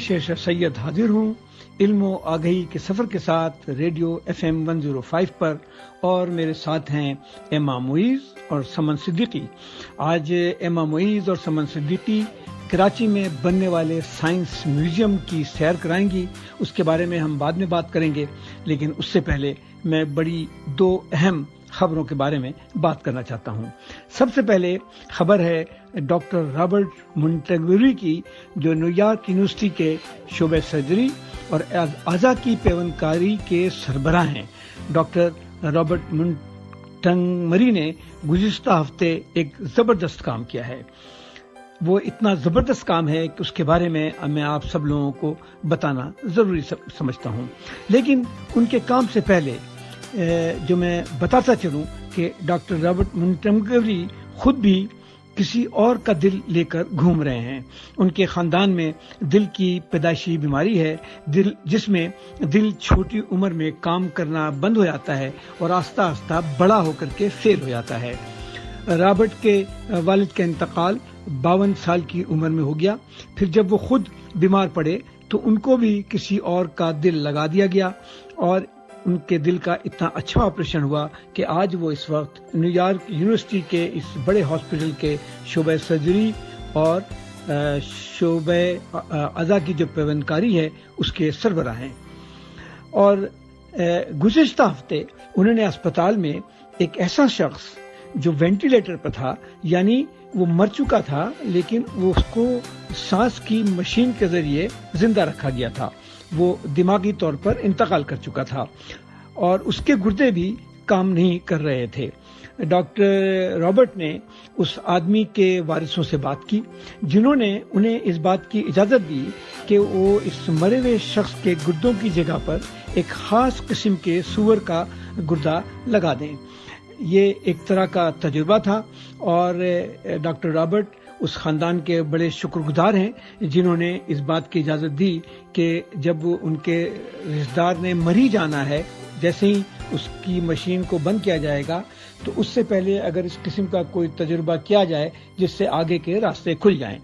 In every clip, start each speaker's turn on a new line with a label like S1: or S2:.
S1: शेरशाह सैयद हाजिर हूँ इल्म व आगही के सफ़र के साथ रेडियो FM 105 पर, और मेरे साथ हैं एमा मुईज़ और समन सिद्दीकी। आज एमा मुईज़ और समन सिद्दीकी कराची में बनने वाले साइंस म्यूजियम की सैर कराएंगी। उसके बारे में हम बाद में बात करेंगे, लेकिन उससे पहले मैं बड़ी दो अहम खबरों के बारे में बात करना चाहता हूं। सबसे पहले खबर है डॉक्टर रॉबर्ट मोंटेगोरी की, जो न्यूयॉर्क यूनिवर्सिटी के शोबे सर्जरी और आज़ा की पेवनकारी के सरबराह हैं। डॉक्टर रॉबर्ट मोंटेगोरी ने गुज़िश्ता हफ्ते एक ज़बरदस्त काम किया है। वो इतना ज़बरदस्त काम है कि उसके बारे में मैं आप सब लोगों को बताना ज़रूरी समझता हूं। लेकिन उनके काम से पहले जो मैं बताता चलूं कि डॉक्टर रॉबर्ट मोंटेगोरी खुद भी किसी और का दिल लेकर घूम रहे हैं। उनके खानदान में दिल की पैदाइशी बीमारी है, जिसमें दिल छोटी उम्र में काम करना बंद हो जाता है और आस्ता आस्ता बड़ा होकर के फेल हो जाता है। रॉबर्ट के वालिद का इंतकाल 52 साल की उम्र में हो गया। फिर जब वो खुद बीमार पड़े तो उनको भी किसी और का दिल लगा दिया गया और उनके दिल का इतना अच्छा ऑपरेशन हुआ कि आज वो इस वक्त न्यूयॉर्क यूनिवर्सिटी के इस बड़े हॉस्पिटल के शोबे सर्जरी और शोबे आज़ा की जो पेवनकारी है उसके सरबराह हैं। और गुज़िश्ता हफ्ते उन्होंने अस्पताल में एक ऐसा शख्स जो वेंटिलेटर पर था, यानी वो मर चुका था लेकिन वो उसको सांस की मशीन के जरिए जिंदा रखा गया था, वो दिमागी तौर पर इंतकाल कर चुका था और उसके गुर्दे भी काम नहीं कर रहे थे। डॉक्टर रॉबर्ट ने उस आदमी के वारिसों से बात की, जिन्होंने उन्हें इस बात की इजाज़त दी कि वो इस मरे हुए शख्स के गुर्दों की जगह पर एक ख़ास किस्म के सूअर का गुर्दा लगा दें। ये एक तरह का तजुर्बा था और डॉक्टर रॉबर्ट उस खानदान के बड़े शुक्रगुजार हैं जिन्होंने इस बात की इजाज़त दी कि जब उनके रिश्तेदार ने मरी जाना है, जैसे ही उसकी मशीन को बंद किया जाएगा तो उससे पहले अगर इस किस्म का कोई तजुर्बा किया जाए जिससे आगे के रास्ते खुल जाएं।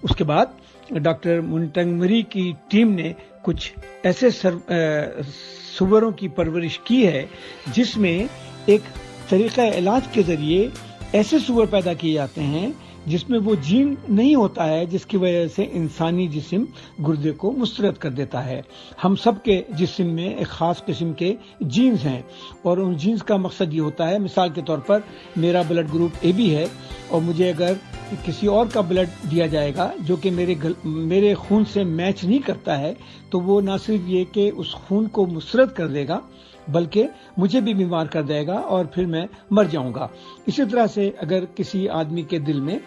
S1: उसके बाद डॉक्टर मोंटेगोरी की टीम ने कुछ ऐसे सूअरों की परवरिश की है जिसमें एक तरीका इलाज के जरिए ऐसे सूअर पैदा किए जाते हैं जिसमें वो जीन नहीं होता है जिसकी वजह से इंसानी जिस्म गुर्दे को मुस्तरद कर देता है। हम सब के जिस्म में एक ख़ास किस्म के जीन्स हैं और उन जीन्स का मकसद ये होता है, मिसाल के तौर पर मेरा ब्लड ग्रुप AB है और मुझे अगर किसी और का ब्लड दिया जाएगा जो कि मेरे खून से मैच नहीं करता है तो वो ना सिर्फ ये कि उस खून को मुस्तरद कर देगा बल्कि मुझे भी बीमार कर देगा और फिर मैं मर जाऊंगा। इसी तरह से अगर किसी आदमी के दिल में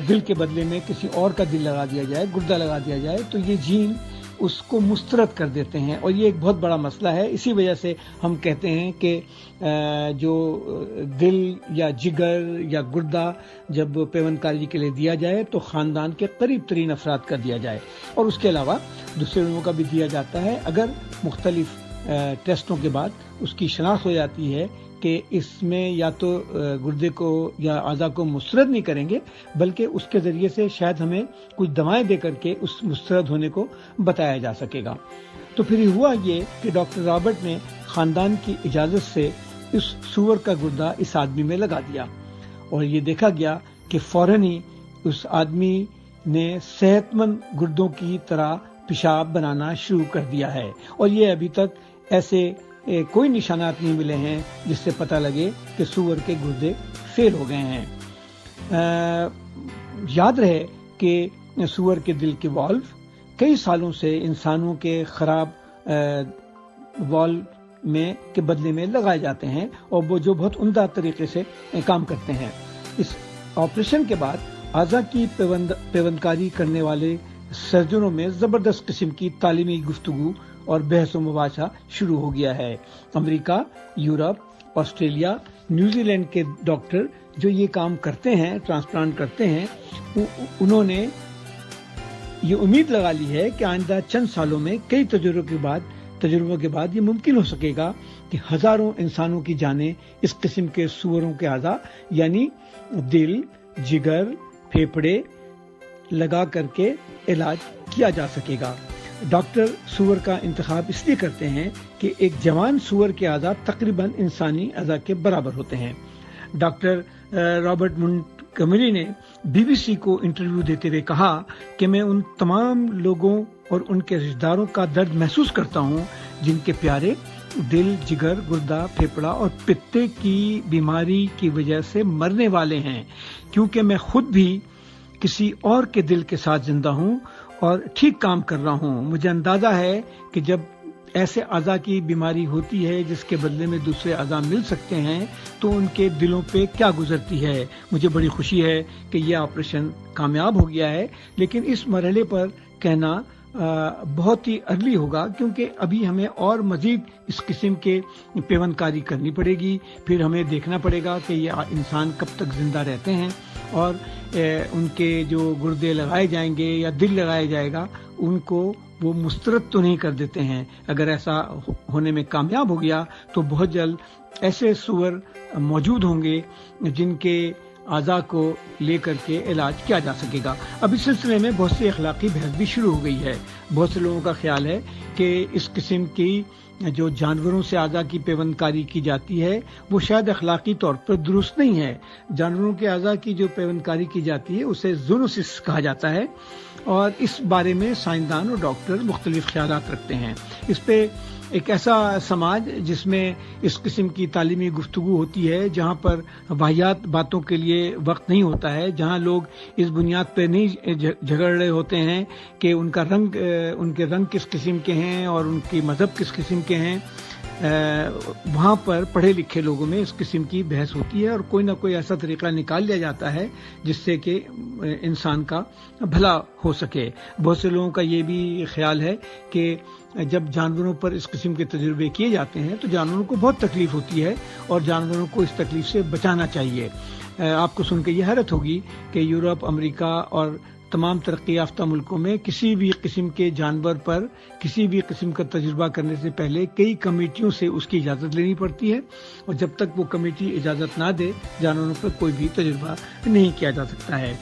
S1: दिल के बदले में किसी और का दिल लगा दिया जाए, गुर्दा लगा दिया जाए, तो ये जीन उसको मुस्तरद कर देते हैं और ये एक बहुत बड़ा मसला है। इसी वजह से हम कहते हैं कि जो दिल या जिगर या गुर्दा जब पेवनकारी के लिए दिया जाए तो ख़ानदान के करीब तरीन अफराद का दिया जाए और उसके अलावा दूसरे लोगों का भी दिया जाता है अगर मुख्तलिफ टेस्टों के बाद उसकी शनाख्त हो जाती है कि इसमें या तो गुर्दे को या आज़ा को मुस्तरद नहीं करेंगे बल्कि उसके ज़रिए से शायद हमें कुछ दवाएं दे करके उस मुस्तरद होने को बताया जा सकेगा। तो फिर हुआ ये कि डॉक्टर रॉबर्ट ने ख़ानदान की इजाज़त से इस सूअर का गुर्दा इस आदमी में लगा दिया और ये देखा गया कि फ़ौरन ही उस आदमी ने सेहतमंद गुर्दों की तरह पेशाब बनाना शुरू कर दिया है और ये अभी तक ऐसे कोई निशानात नहीं मिले हैं जिससे पता लगे कि सूअर के गुर्दे फेल हो गए हैं। याद रहे कि सूअर के दिल के वाल्व कई सालों से इंसानों के खराब वाल्व में के बदले में लगाए जाते हैं और वो जो बहुत उम्दा तरीके से काम करते हैं। इस ऑपरेशन के बाद आज़ा की पेवनकारी करने वाले सर्जनों में ज़बरदस्त किस्म की तालीमी गुफ्तगू और बहस व मुबाशा शुरू हो गया है। अमेरिका, यूरोप, ऑस्ट्रेलिया, न्यूजीलैंड के डॉक्टर जो ये काम करते हैं, ट्रांसप्लांट करते हैं, उन्होंने ये उम्मीद लगा ली है कि आइंदा चंद सालों में कई तजुर्बों के बाद ये मुमकिन हो सकेगा कि हजारों इंसानों की जानें इस किस्म के सूअरों के आज़ा यानी दिल, जिगर, फेफड़े लगा करके इलाज किया जा सकेगा। डॉक्टर सूअर का इंतखाब इसलिए करते हैं कि एक जवान सूअर के आज़ा तकरीबन इंसानी अज़ा के बराबर होते हैं। डॉक्टर रॉबर्ट मोंटगोमरी ने बीबीसी को इंटरव्यू देते हुए कहा कि मैं उन तमाम लोगों और उनके रिश्तेदारों का दर्द महसूस करता हूं जिनके प्यारे दिल, जिगर, गुर्दा, फेफड़ा और पित्ते की बीमारी की वजह से मरने वाले हैं, क्योंकि मैं खुद भी किसी और के दिल के साथ जिंदा हूं और ठीक काम कर रहा हूं। मुझे अंदाजा है कि जब ऐसे अज़ा की बीमारी होती है जिसके बदले में दूसरे अज़ा मिल सकते हैं तो उनके दिलों पे क्या गुजरती है। मुझे बड़ी खुशी है कि यह ऑपरेशन कामयाब हो गया है, लेकिन इस मरहले पर कहना बहुत ही अर्ली होगा, क्योंकि अभी हमें और मजीद इस किस्म के पेवनकारी करनी पड़ेगी। फिर हमें देखना पड़ेगा कि ये इंसान कब तक जिंदा रहते हैं और उनके जो गुर्दे लगाए जाएंगे या दिल लगाया जाएगा उनको वो मुस्तरद तो नहीं कर देते हैं। अगर ऐसा होने में कामयाब हो गया तो बहुत जल्द ऐसे सूअर मौजूद होंगे जिनके आज़ा को लेकर के इलाज किया जा सकेगा। अब इस सिलसिले में बहुत सी अखलाकी बहस भी शुरू हो गई है। बहुत से लोगों का ख्याल है कि इस किस्म की जो जानवरों से आज़ा की पेवनकारी की जाती है वो शायद अखलाकी तौर पर दुरुस्त नहीं है। जानवरों के आज़ा की जो पेवनकारी की जाती है उसे ज़ूनोसिस कहा जाता है और इस बारे में साइंसदान और डॉक्टर मुख्तलिफ ख्यालात रखते हैं। इस पे एक ऐसा समाज जिसमें इस किस्म की तालीमी गुफ्तगू होती है, जहाँ पर वाहियात बातों के लिए वक्त नहीं होता है, जहाँ लोग इस बुनियाद पर नहीं झगड़ रहे होते हैं कि उनके रंग किस किस्म के हैं और उनकी मजहब किस किस्म के हैं, वहाँ पर पढ़े लिखे लोगों में इस किस्म की बहस होती है और कोई ना कोई ऐसा तरीका निकाल लिया जाता है जिससे कि इंसान का भला हो सके। बहुत से लोगों का ये भी ख्याल है कि जब जानवरों पर इस किस्म के तजुर्बे किए जाते हैं तो जानवरों को बहुत तकलीफ होती है और जानवरों को इस तकलीफ से बचाना चाहिए। आपको सुन के ये हैरत होगी कि यूरोप, अमेरिका और तमाम तरक्की याफ्ता मुल्कों में किसी भी किस्म के जानवर पर किसी भी किस्म का तजुर्बा करने से पहले कई कमेटियों से उसकी इजाज़त लेनी पड़ती है और जब तक वो कमेटी इजाज़त ना दे जानवरों पर कोई भी तजुर्बा नहीं किया जा सकता है।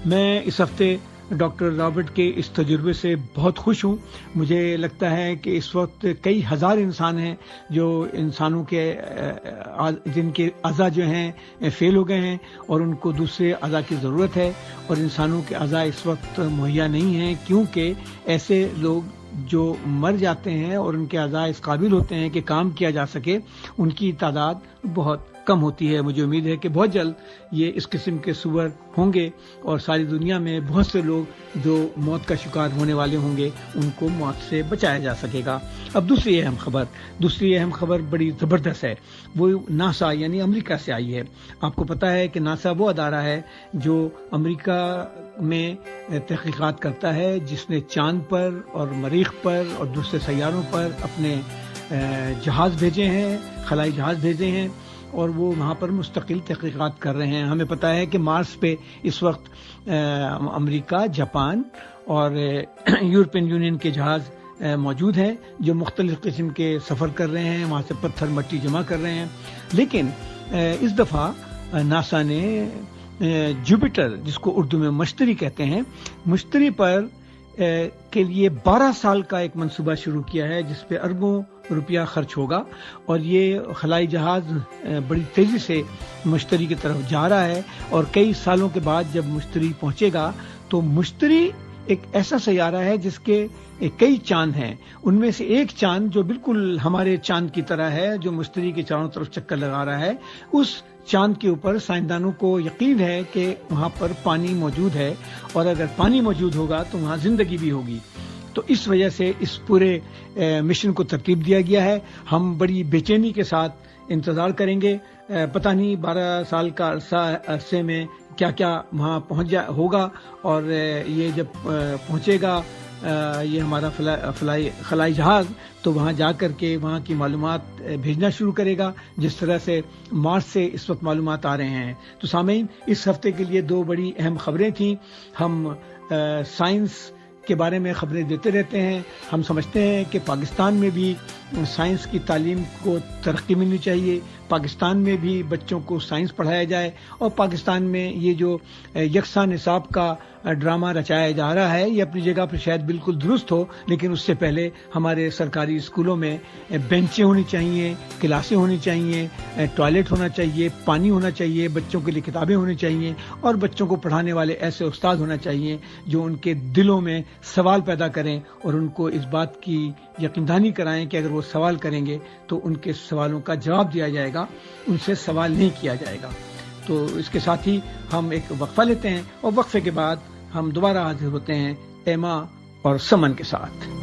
S1: मैं इस हफ्ते डॉक्टर रॉबर्ट के इस तजुर्बे से बहुत खुश हूँ। मुझे लगता है कि इस वक्त कई हज़ार इंसान हैं जो इंसानों के जिनके अज़ा जो हैं फेल हो गए हैं और उनको दूसरे अज़ा की ज़रूरत है और इंसानों के अज़ा इस वक्त मुहैया नहीं हैं, क्योंकि ऐसे लोग जो मर जाते हैं और उनके अज़ा इस काबिल होते हैं कि काम किया जा सके उनकी तादाद बहुत कम होती है। मुझे उम्मीद है कि बहुत जल्द ये इस किस्म के सूअर होंगे और सारी दुनिया में बहुत से लोग जो मौत का शिकार होने वाले होंगे उनको मौत से बचाया जा सकेगा। अब दूसरी अहम खबर बड़ी ज़बरदस्त है। वो नासा यानी अमेरिका से आई है। आपको पता है कि नासा वो अदारा है जो अमेरिका में तहकीकात करता है, जिसने चांद पर और मरीख पर और दूसरे सैयारों पर अपने जहाज़ भेजे हैं, खलाई जहाज़ भेजे हैं और वो वहाँ पर मुस्तकिल तहकीकात कर रहे हैं। हमें पता है कि मार्स पे इस वक्त अमेरिका, जापान और यूरोपियन यूनियन के जहाज़ मौजूद हैं जो मुख्तलिफ किस्म के सफ़र कर रहे हैं, वहाँ से पत्थर मट्टी जमा कर रहे हैं। लेकिन इस दफ़ा नासा ने जुपिटर, जिसको उर्दू में मश्तरी कहते हैं, मुश्तरी पर के लिए 12 साल का एक मंसूबा शुरू किया है जिस पे अरबों रुपया खर्च होगा और ये खलाई जहाज़ बड़ी तेज़ी से मुश्तरी की तरफ जा रहा है और कई सालों के बाद जब मुश्तरी पहुंचेगा तो मुश्तरी एक ऐसा सैयारा है जिसके कई चांद हैं। उनमें से एक चांद जो बिल्कुल हमारे चांद की तरह है, जो मुश्तरी के चारों तरफ चक्कर लगा रहा है, उस चांद के ऊपर साइंसदानों को यकीन है कि वहाँ पर पानी मौजूद है और अगर पानी मौजूद होगा तो वहाँ जिंदगी भी होगी। तो इस वजह से इस पूरे मिशन को तरतीब दिया गया है। हम बड़ी बेचैनी के साथ इंतज़ार करेंगे। पता नहीं 12 साल का अरसे में क्या क्या वहाँ होगा और ये जब पहुँचेगा ये हमारा खलाई जहाज़ तो वहाँ जा कर के वहाँ की मालूमात भेजना शुरू करेगा, जिस तरह से मार्स से इस वक्त मालूमात आ रहे हैं। तो सामीन, इस हफ्ते के लिए 2 बड़ी अहम खबरें थीं। हम साइंस के बारे में खबरें देते रहते हैं। हम समझते हैं कि पाकिस्तान में भी साइंस की तालीम को तरक्की मिलनी चाहिए। पाकिस्तान में भी बच्चों को साइंस पढ़ाया जाए और पाकिस्तान में ये जो यकसा निसाब का ड्रामा रचाया जा रहा है ये अपनी जगह पर शायद बिल्कुल दुरुस्त हो, लेकिन उससे पहले हमारे सरकारी स्कूलों में बेंचें होनी चाहिए, क्लासें होनी चाहिए, टॉयलेट होना चाहिए, पानी होना चाहिए, बच्चों के लिए किताबें होनी चाहिए और बच्चों को पढ़ाने वाले ऐसे उस्ताद होना चाहिए जो उनके दिलों में सवाल पैदा करें और उनको इस बात की यकीनदहानी कराएं कि अगर वो सवाल करेंगे तो उनके सवालों का जवाब दिया जाएगा, उनसे सवाल नहीं किया जाएगा। तो इसके साथ ही हम एक वक्फा लेते हैं और वक्फे के बाद हम दोबारा हाजिर होते हैं एमा और समन के साथ।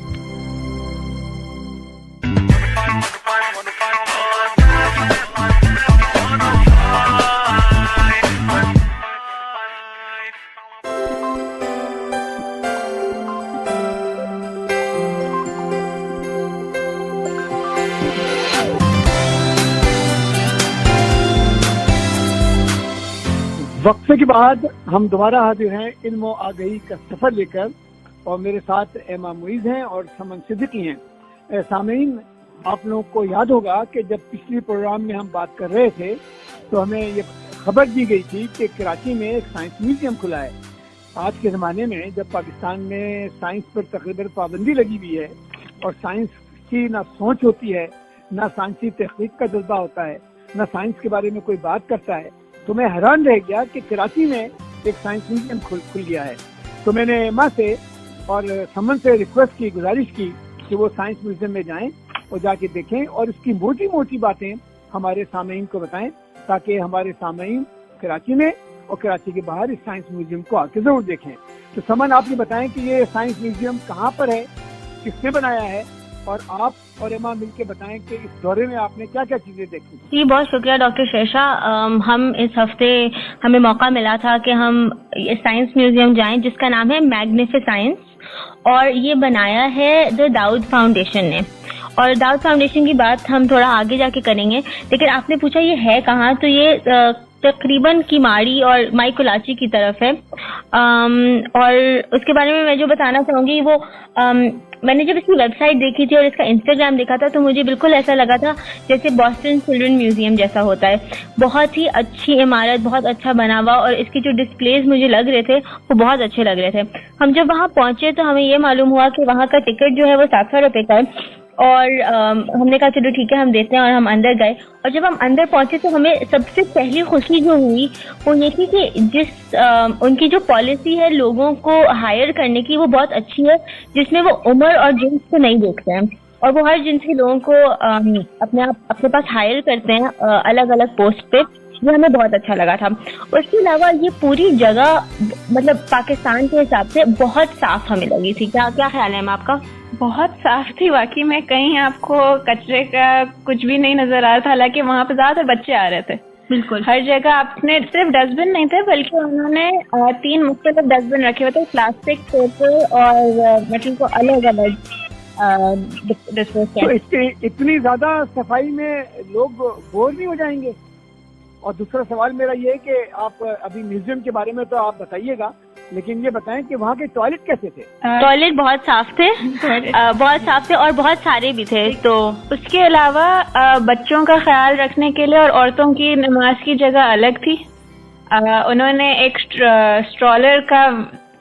S1: वक्फे के बाद हम दोबारा हाजिर हैं इल्म और आगही का सफर लेकर और मेरे साथ एमा मुईज हैं और समन सिद्दीकी हैं। सामीन, आप लोगों को याद होगा कि जब पिछले प्रोग्राम में हम बात कर रहे थे तो हमें ये खबर दी गई थी कि कराची में एक साइंस म्यूजियम खुला है। आज के ज़माने में जब पाकिस्तान में साइंस पर तकरीबन पाबंदी लगी हुई है और साइंस की ना सोच होती है, ना साइंसी तहकीक का जज्बा होता है, ना साइंस के बारे में कोई बात करता है, तो मैं हैरान रह गया कि कराची में एक साइंस म्यूजियम खुल गया है। तो मैंने एमा से और समन से रिक्वेस्ट की, गुजारिश की कि वो साइंस म्यूजियम में जाएं और जाके देखें और इसकी मोटी मोटी बातें हमारे सामईन को बताएं ताकि हमारे सामईन कराची में और कराची के बाहर इस साइंस म्यूजियम को आके जरूर देखें। तो समन, आप ये बताएं कि ये साइंस म्यूजियम कहाँ पर है, किसने बनाया है, और आप और एमा मिलके बताएं कि इस दौरे में आपने क्या क्या चीजें देखी।
S2: जी, बहुत शुक्रिया डॉक्टर शेरशाह। हम इस हफ्ते हमें मौका मिला था कि हम साइंस म्यूजियम जाएं जिसका नाम है मैग्निफिसाइंस और ये बनाया है द दाऊद फाउंडेशन ने। और दाऊद फाउंडेशन की बात हम थोड़ा आगे जाके करेंगे, लेकिन आपने पूछा ये है कहाँ, तो ये तकरीबन किमाड़ी और माईकुलाची की तरफ है। और उसके बारे में मैं जो बताना चाहूंगी वो मैंने जब इसकी वेबसाइट देखी थी और इसका इंस्टाग्राम देखा था तो मुझे बिल्कुल ऐसा लगा था जैसे बॉस्टन चिल्ड्रन म्यूजियम जैसा होता है। बहुत ही अच्छी इमारत, बहुत अच्छा बना हुआ, और इसके जो डिस्प्लेज मुझे लग रहे थे वो बहुत अच्छे लग रहे थे। हम जब वहाँ पहुंचे तो हमें ये मालूम हुआ कि वहाँ का टिकट जो है वो 700 रुपए का है और हमने कहा चलो ठीक है हम देते हैं और हम अंदर गए। और जब हम अंदर पहुंचे तो हमें सबसे पहली खुशी जो हुई वो ये थी कि जिस उनकी जो पॉलिसी है लोगों को हायर करने की वो बहुत अच्छी है, जिसमें वो उम्र और जिन्स को नहीं देखते हैं और वो हर जिन्स के लोगों को अपने पास हायर करते हैं अलग अलग पोस्ट पे। ये हमें बहुत अच्छा लगा था। उसके अलावा ये पूरी जगह मतलब पाकिस्तान के हिसाब से बहुत साफ हमें लगी थी। क्या ख्याल है आपका?
S3: बहुत साफ थी वाकई में, कहीं आपको कचरे का कुछ भी नहीं नजर आ रहा था। हालांकि वहाँ पे ज्यादातर बच्चे आ रहे थे,
S2: बिल्कुल
S3: हर जगह आपने सिर्फ डस्टबिन नहीं थे बल्कि उन्होंने 3 मुख्तलिफ डस्टबिन रखे हुए थे, प्लास्टिक, पेपर और मेटल को अलग अलग डिस्पोज किया।
S1: तो इतनी ज्यादा सफाई में लोग बोर नहीं हो जाएंगे? और दूसरा सवाल मेरा ये है कि आप अभी म्यूजियम के बारे में तो आप बताइएगा, लेकिन ये बताएं कि वहाँ के टॉयलेट कैसे थे?
S2: टॉयलेट बहुत साफ थे बहुत साफ थे और बहुत सारे भी थे। तो
S3: उसके अलावा बच्चों का ख्याल रखने के लिए और औरतों की नमाज की जगह अलग थी। उन्होंने एक स्ट्रॉलर का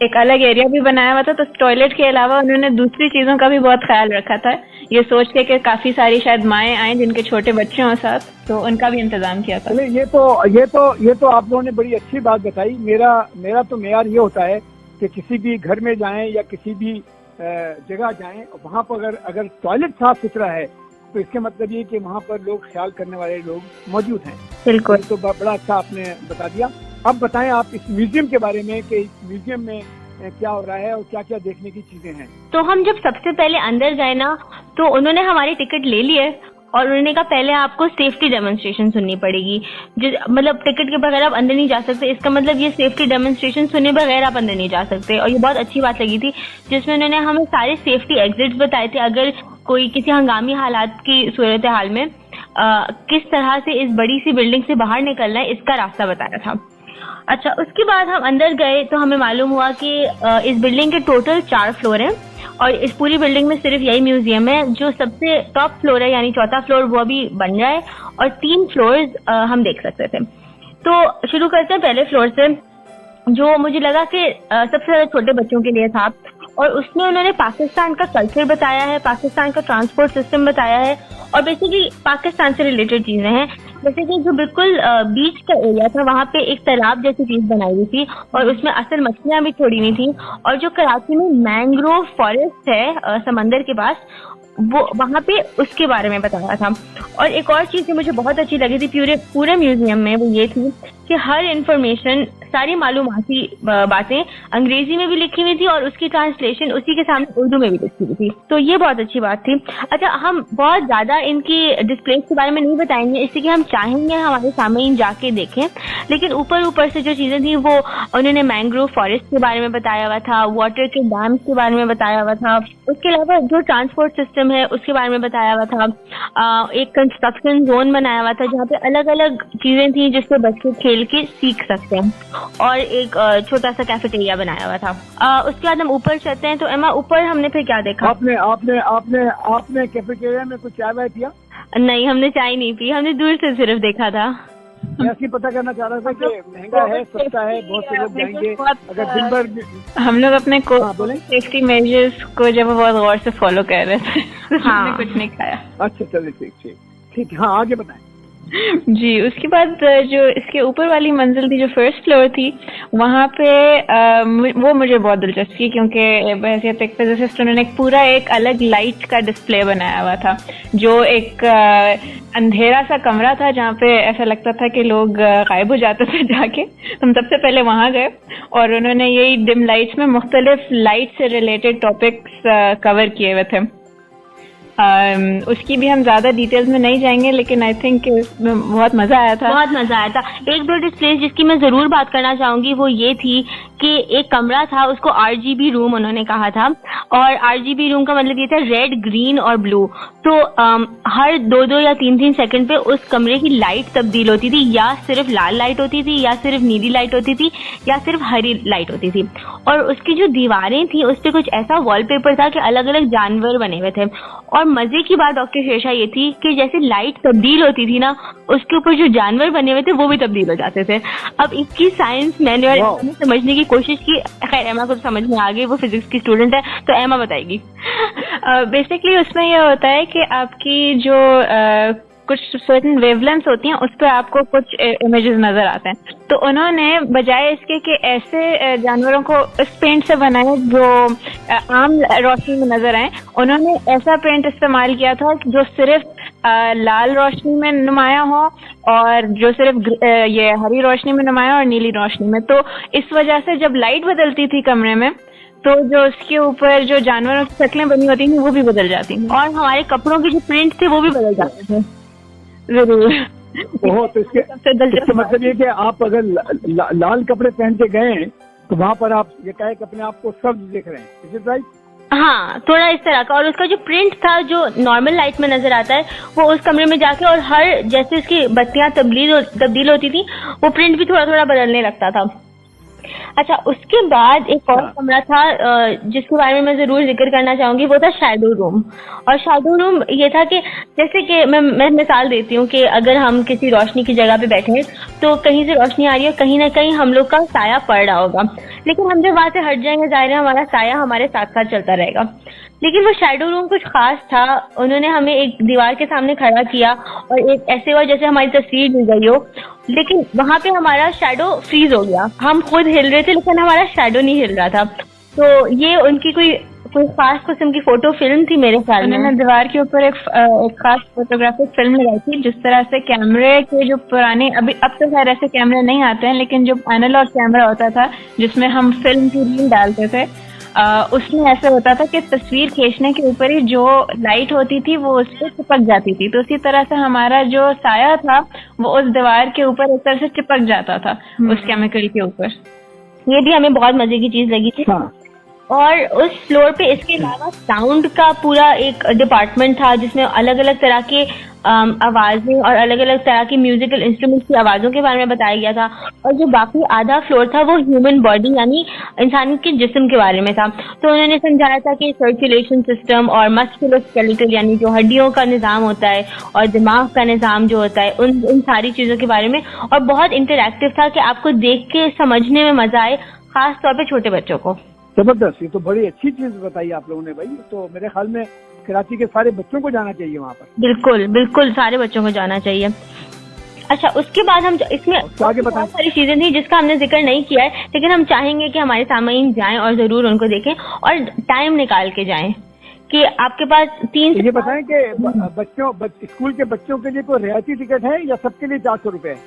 S3: एक अलग एरिया भी बनाया हुआ था। तो टॉयलेट के अलावा उन्होंने दूसरी चीजों का भी बहुत ख्याल रखा था, ये सोच के कि काफी सारी शायद माएँ आए जिनके छोटे बच्चे हों साथ, तो उनका भी इंतजाम किया था।
S1: ये तो आप लोगों ने बड़ी अच्छी बात बताई। मेरा तो मेयार ये होता है कि किसी भी घर में जाएं या किसी भी जगह जाएं, वहाँ पर अगर टॉयलेट साफ सुथरा है तो इसके मतलब ये कि वहाँ पर लोग ख्याल करने वाले लोग मौजूद हैं।
S2: बिल्कुल,
S1: तो बड़ा अच्छा आपने बता दिया। अब बताएं आप इस म्यूजियम के बारे में कि इस म्यूजियम में क्या हो रहा है और क्या क्या देखने की चीजें हैं।
S2: तो हम जब सबसे पहले अंदर गए ना तो उन्होंने हमारी टिकट ले लिए और उन्होंने कहा पहले आपको सेफ्टी डेमोन्स्ट्रेशन सुननी पड़ेगी। मतलब टिकट के बगैर आप अंदर नहीं जा सकते, इसका मतलब ये सेफ्टी डेमोन्स्ट्रेशन सुने बगैर आप अंदर नहीं जा सकते। और ये बहुत अच्छी बात लगी थी जिसमें उन्होंने हमें सारे सेफ्टी एग्जिट्स बताए थे, अगर कोई किसी हंगामी हालात की सूरत हाल में किस तरह से इस बड़ी सी बिल्डिंग से बाहर निकलना है इसका रास्ता बताया था। अच्छा, उसके बाद हम अंदर गए तो हमें मालूम हुआ कि इस बिल्डिंग के टोटल 4 फ्लोर हैं और इस पूरी बिल्डिंग में सिर्फ यही म्यूजियम है। जो सबसे टॉप फ्लोर है यानी चौथा फ्लोर वो अभी बन रहा है और 3 फ्लोर्स हम देख सकते थे। तो शुरू करते हैं पहले फ्लोर से, जो मुझे लगा कि सबसे ज्यादा छोटे बच्चों के लिए था और उसमें उन्होंने पाकिस्तान का कल्चर बताया है, पाकिस्तान का ट्रांसपोर्ट सिस्टम बताया है और बेसिकली पाकिस्तान से रिलेटेड चीजें हैं। जैसे कि जो बिल्कुल बीच का एरिया था वहाँ पे एक तालाब जैसी चीज बनाई हुई थी और उसमें असल मछलियां भी छोड़ी हुई थी और जो कराची में मैंग्रोव फॉरेस्ट है समंदर के पास, वो वहाँ पे उसके बारे में बताया था। और एक और चीज जो मुझे बहुत अच्छी लगी थी पूरे म्यूजियम में, वो ये थी कि हर इंफॉर्मेशन, सारी मालूमाती बातें अंग्रेजी में भी लिखी हुई थी और उसकी ट्रांसलेशन उसी के सामने उर्दू में भी लिखी हुई थी, तो ये बहुत अच्छी बात थी। अच्छा, हम बहुत ज्यादा इनकी डिस्प्ले के बारे में नहीं बताएंगे इसलिए कि हम चाहेंगे हमारे सामने जाके देखें, लेकिन ऊपर से जो चीजें थी वो उन्होंने मैंग्रोव फॉरेस्ट के बारे में बताया हुआ था, वाटर के डैम्स के बारे में बताया हुआ था, उसके अलावा जो ट्रांसपोर्ट सिस्टम है उसके बारे में बताया हुआ था। एक कंस्ट्रक्शन जोन बनाया हुआ था जहाँ पे अलग अलग चीजें थी जिससे बच्चे खेल के सीख सकते हैं और एक छोटा सा कैफेटेरिया बनाया हुआ था। उसके बाद हम ऊपर चलते हैं। तो एमा, ऊपर हमने फिर क्या देखा?
S4: आपने कैफेटेरिया में कुछ चाय वाय पिया?
S2: नहीं, हमने चाय नहीं पी, हमने दूर से सिर्फ देखा था।
S4: ऐसे पता करना चाह रहा था कि महंगा है, सस्ता है, बहुत से लोग जाएंगे अगर दिन भर।
S3: हम लोग अपने सेफ्टी मेजर्स को जब बहुत गौर से फॉलो कर रहे थे हमने कुछ नहीं खाया।
S4: अच्छा, चलिए ठीक। हाँ, आगे बताएं।
S3: जी, उसके बाद जो इसके ऊपर वाली मंजिल थी, जो फर्स्ट फ्लोर थी, वहाँ पे वो मुझे बहुत दिलचस्पी क्योंकि बहसियत एक फिजिसिस्ट उन्होंने पूरा एक अलग लाइट का डिस्प्ले बनाया हुआ था, जो एक अंधेरा सा कमरा था जहाँ पे ऐसा लगता था कि लोग गायब हो जाते थे जाके। हम सबसे पहले वहाँ गए और उन्होंने यही डिम लाइट्स में मुख्तलिफ लाइट से रिलेटेड टॉपिक्स कवर किए हुए थे। उसकी भी हम ज्यादा डिटेल्स में नहीं जाएंगे, लेकिन आई थिंक बहुत मजा आया था।
S2: एक दो डिस्प्ले जिसकी मैं जरूर बात करना चाहूंगी वो ये थी कि एक कमरा था, उसको RGB रूम उन्होंने कहा था और RGB रूम का मतलब ये था रेड, ग्रीन और ब्लू। तो हर 2-2 या 3-3 सेकंड पे उस कमरे की लाइट तब्दील होती थी, या सिर्फ लाल लाइट होती थी, या सिर्फ नीली लाइट होती थी, या सिर्फ हरी लाइट होती थी। और उसकी जो दीवारें थी उस पर कुछ ऐसा वॉलपेपर था कि अलग अलग जानवर बने हुए थे। और मजे की बात डॉक्टर शेषा ये थी कि जैसे लाइट तब्दील होती थी ना, उसके ऊपर जो जानवर बने हुए थे वो भी तब्दील हो जाते थे। अब इसकी साइंस मैंने और समझने की कोशिश की। खैर, एमा को समझ में आ गई, वो फिजिक्स की स्टूडेंट है, तो एमा बताएगी।
S3: बेसिकली उसमें यह होता है कि आपकी जो कुछ सर्टेन वेवलेंथ्स होती हैं उस पर आपको कुछ इमेजेस नजर आते हैं। तो उन्होंने बजाय इसके कि ऐसे जानवरों को इस पेंट से बनाए जो आम रोशनी में नजर आए, उन्होंने ऐसा पेंट इस्तेमाल किया था जो सिर्फ लाल रोशनी में नुमाया हो और जो सिर्फ ये हरी रोशनी में नुमाया और नीली रोशनी में। तो इस वजह से जब लाइट बदलती थी कमरे में तो जो उसके ऊपर जो जानवरों की शक्लें बनी होती थी वो भी बदल जाती थी
S2: और हमारे कपड़ों के जो प्रिंट थे वो भी बदल जाते थे।
S3: जरूर।
S4: तो इसके मतलब ये कि आप अगर लाल कपड़े पहन के गए तो वहाँ पर आप ये कहे कि अपने आप को सब देख रहे हैं, इज इट राइट?
S2: हाँ, थोड़ा इस तरह का। और उसका जो प्रिंट था जो नॉर्मल लाइट में नजर आता है वो उस कमरे में जाके और हर जैसे उसकी बत्तियां तब्दील होती थी वो प्रिंट भी थोड़ा थोड़ा बदलने लगता था। अच्छा, उसके बाद एक और कमरा था जिसके बारे में मैं जरूर जिक्र करना चाहूंगी, वो था शैडो रूम। और शैडो रूम ये था कि जैसे कि मैं मिसाल देती हूँ कि अगर हम किसी रोशनी की जगह पे बैठे हैं तो कहीं से रोशनी आ रही है, कहीं ना कहीं हम लोग का साया पड़ रहा होगा, लेकिन हम जब वहां से हट जाएंगे जाहिर है हमारा साया हमारे साथ साथ चलता रहेगा। लेकिन वो शैडो रूम कुछ खास था। उन्होंने हमें एक दीवार के सामने खड़ा किया और एक ऐसे हुआ जैसे हमारी तस्वीर ली गई हो, लेकिन वहां पे हमारा शैडो फ्रीज हो गया। हम खुद हिल रहे थे लेकिन हमारा शैडो नहीं हिल रहा था। तो ये उनकी कोई खास किस्म की फोटो फिल्म थी मेरे ख्याल में।
S3: उन्होंने दीवार के ऊपर एक खास फोटोग्राफिक फिल्म लगाई थी जिस तरह से कैमरे के जो पुराने, अब तो खैर ऐसे कैमरे नहीं आते हैं, लेकिन जो एनालॉग कैमरा होता था जिसमें हम फिल्म की रील डालते थे, उसमें ऐसे होता था कि तस्वीर खींचने के ऊपर ही जो लाइट होती थी वो उस पर चिपक जाती थी। तो उसी तरह से हमारा जो साया था वो उस दीवार के ऊपर एक तरह से चिपक जाता था उस केमिकल के ऊपर।
S2: ये भी हमें बहुत मजे की चीज लगी थी। और उस फ्लोर पे इसके अलावा साउंड का पूरा एक डिपार्टमेंट था जिसमें अलग अलग तरह के आवाजें और अलग अलग तरह की म्यूजिकल इंस्ट्रूमेंट्स की आवाजों के बारे में बताया गया था। और जो बाकी आधा फ्लोर था वो ह्यूमन बॉडी यानी इंसान के जिस्म के बारे में था। तो उन्होंने समझाया था कि सर्कुलेशन सिस्टम और मस्कुलोस्केलेटल यानी जो हड्डियों का निज़ाम होता है और दिमाग का निज़ाम जो होता है उन सारी चीज़ों के बारे में। और बहुत इंटरैक्टिव था कि आपको देख के समझने में मजा आए, खास तौर पे छोटे बच्चों को।
S4: जबरदस्त, ये तो बड़ी अच्छी चीज बताई आप लोगों ने भाई। तो मेरे ख्याल में कराची के सारे बच्चों को जाना चाहिए वहाँ पर।
S2: बिल्कुल बिल्कुल, सारे बच्चों को जाना चाहिए। अच्छा, उसके बाद हम इसमें बहुत सारी चीजें थी जिसका हमने जिक्र नहीं किया है, लेकिन हम चाहेंगे कि हमारे सामईन जाएं और जरूर उनको देखें और टाइम निकाल के जाएं कि आपके पास 3
S4: ये बताएं कि स्कूल के बच्चों के लिए कोई रियायती टिकट है या सबके लिए 400 रुपए है?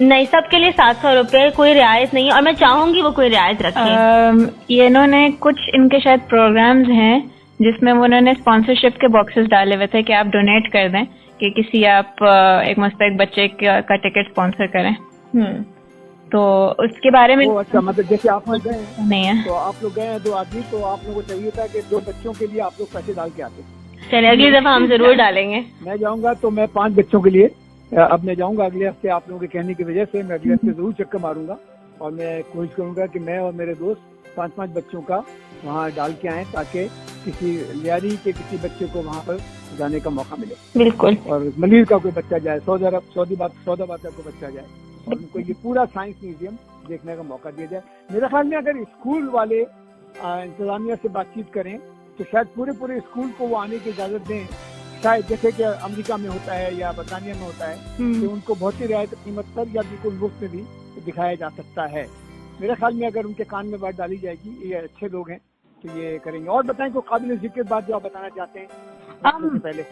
S2: नहीं, सबके लिए 700 रुपए, कोई रियायत नहीं है और मैं चाहूंगी वो कोई रियायत रखें।
S3: ये इन्होंने कुछ इनके शायद प्रोग्राम्स हैं जिसमें वो उन्होंने स्पॉन्सरशिप के बॉक्सेस डाले हुए थे कि आप डोनेट कर दें कि किसी आप एक मुस्तक बच्चे का टिकट स्पॉन्सर करें। तो उसके बारे में
S4: अच्छा, मतलब जैसे आप लोग गए
S3: नहीं है
S4: तो आप लोग गए हैं 2 आदमी, तो आप लोगों को चाहिए था कि 2 बच्चों के लिए आप लोग पैसे डाल के आते।
S2: चलिए अगली दफा हम जरूर डालेंगे।
S4: मैं जाऊंगा तो मैं 5 बच्चों के लिए अब मैं जाऊंगा अगले हफ्ते। आप लोगों के कहने की वजह से मैं अगले हफ्ते जरूर चक्कर मारूंगा और मैं कोशिश करूंगा कि मैं और मेरे दोस्त 5-5 बच्चों का वहाँ डाल के आए ताकि किसी लियारी के किसी बच्चे को वहाँ पर जाने का मौका मिले।
S2: बिल्कुल।
S4: और मलिर का कोई बच्चा जाए, सौदाबाद का कोई बच्चा जाए और उनको ये पूरा साइंस म्यूजियम देखने का मौका दिया जाए। मेरे ख्याल में अगर स्कूल वाले इंतजामिया से बातचीत करें तो शायद पूरे स्कूल को वो आने की इजाजत दें। शायद जैसे कि अमेरिका में होता है या बरतानिया में होता है कि उनको बहुत ही रियायत कीमत पर या बिल्कुल मुफ्त में भी दिखाया जा सकता है। मेरे ख्याल में अगर उनके कान में बात डाली जाएगी, ये अच्छे लोग हैं तो ये करेंगे। और बताएं कोई काबिल जिक्र बात जो आप बताना चाहते हैं पहले।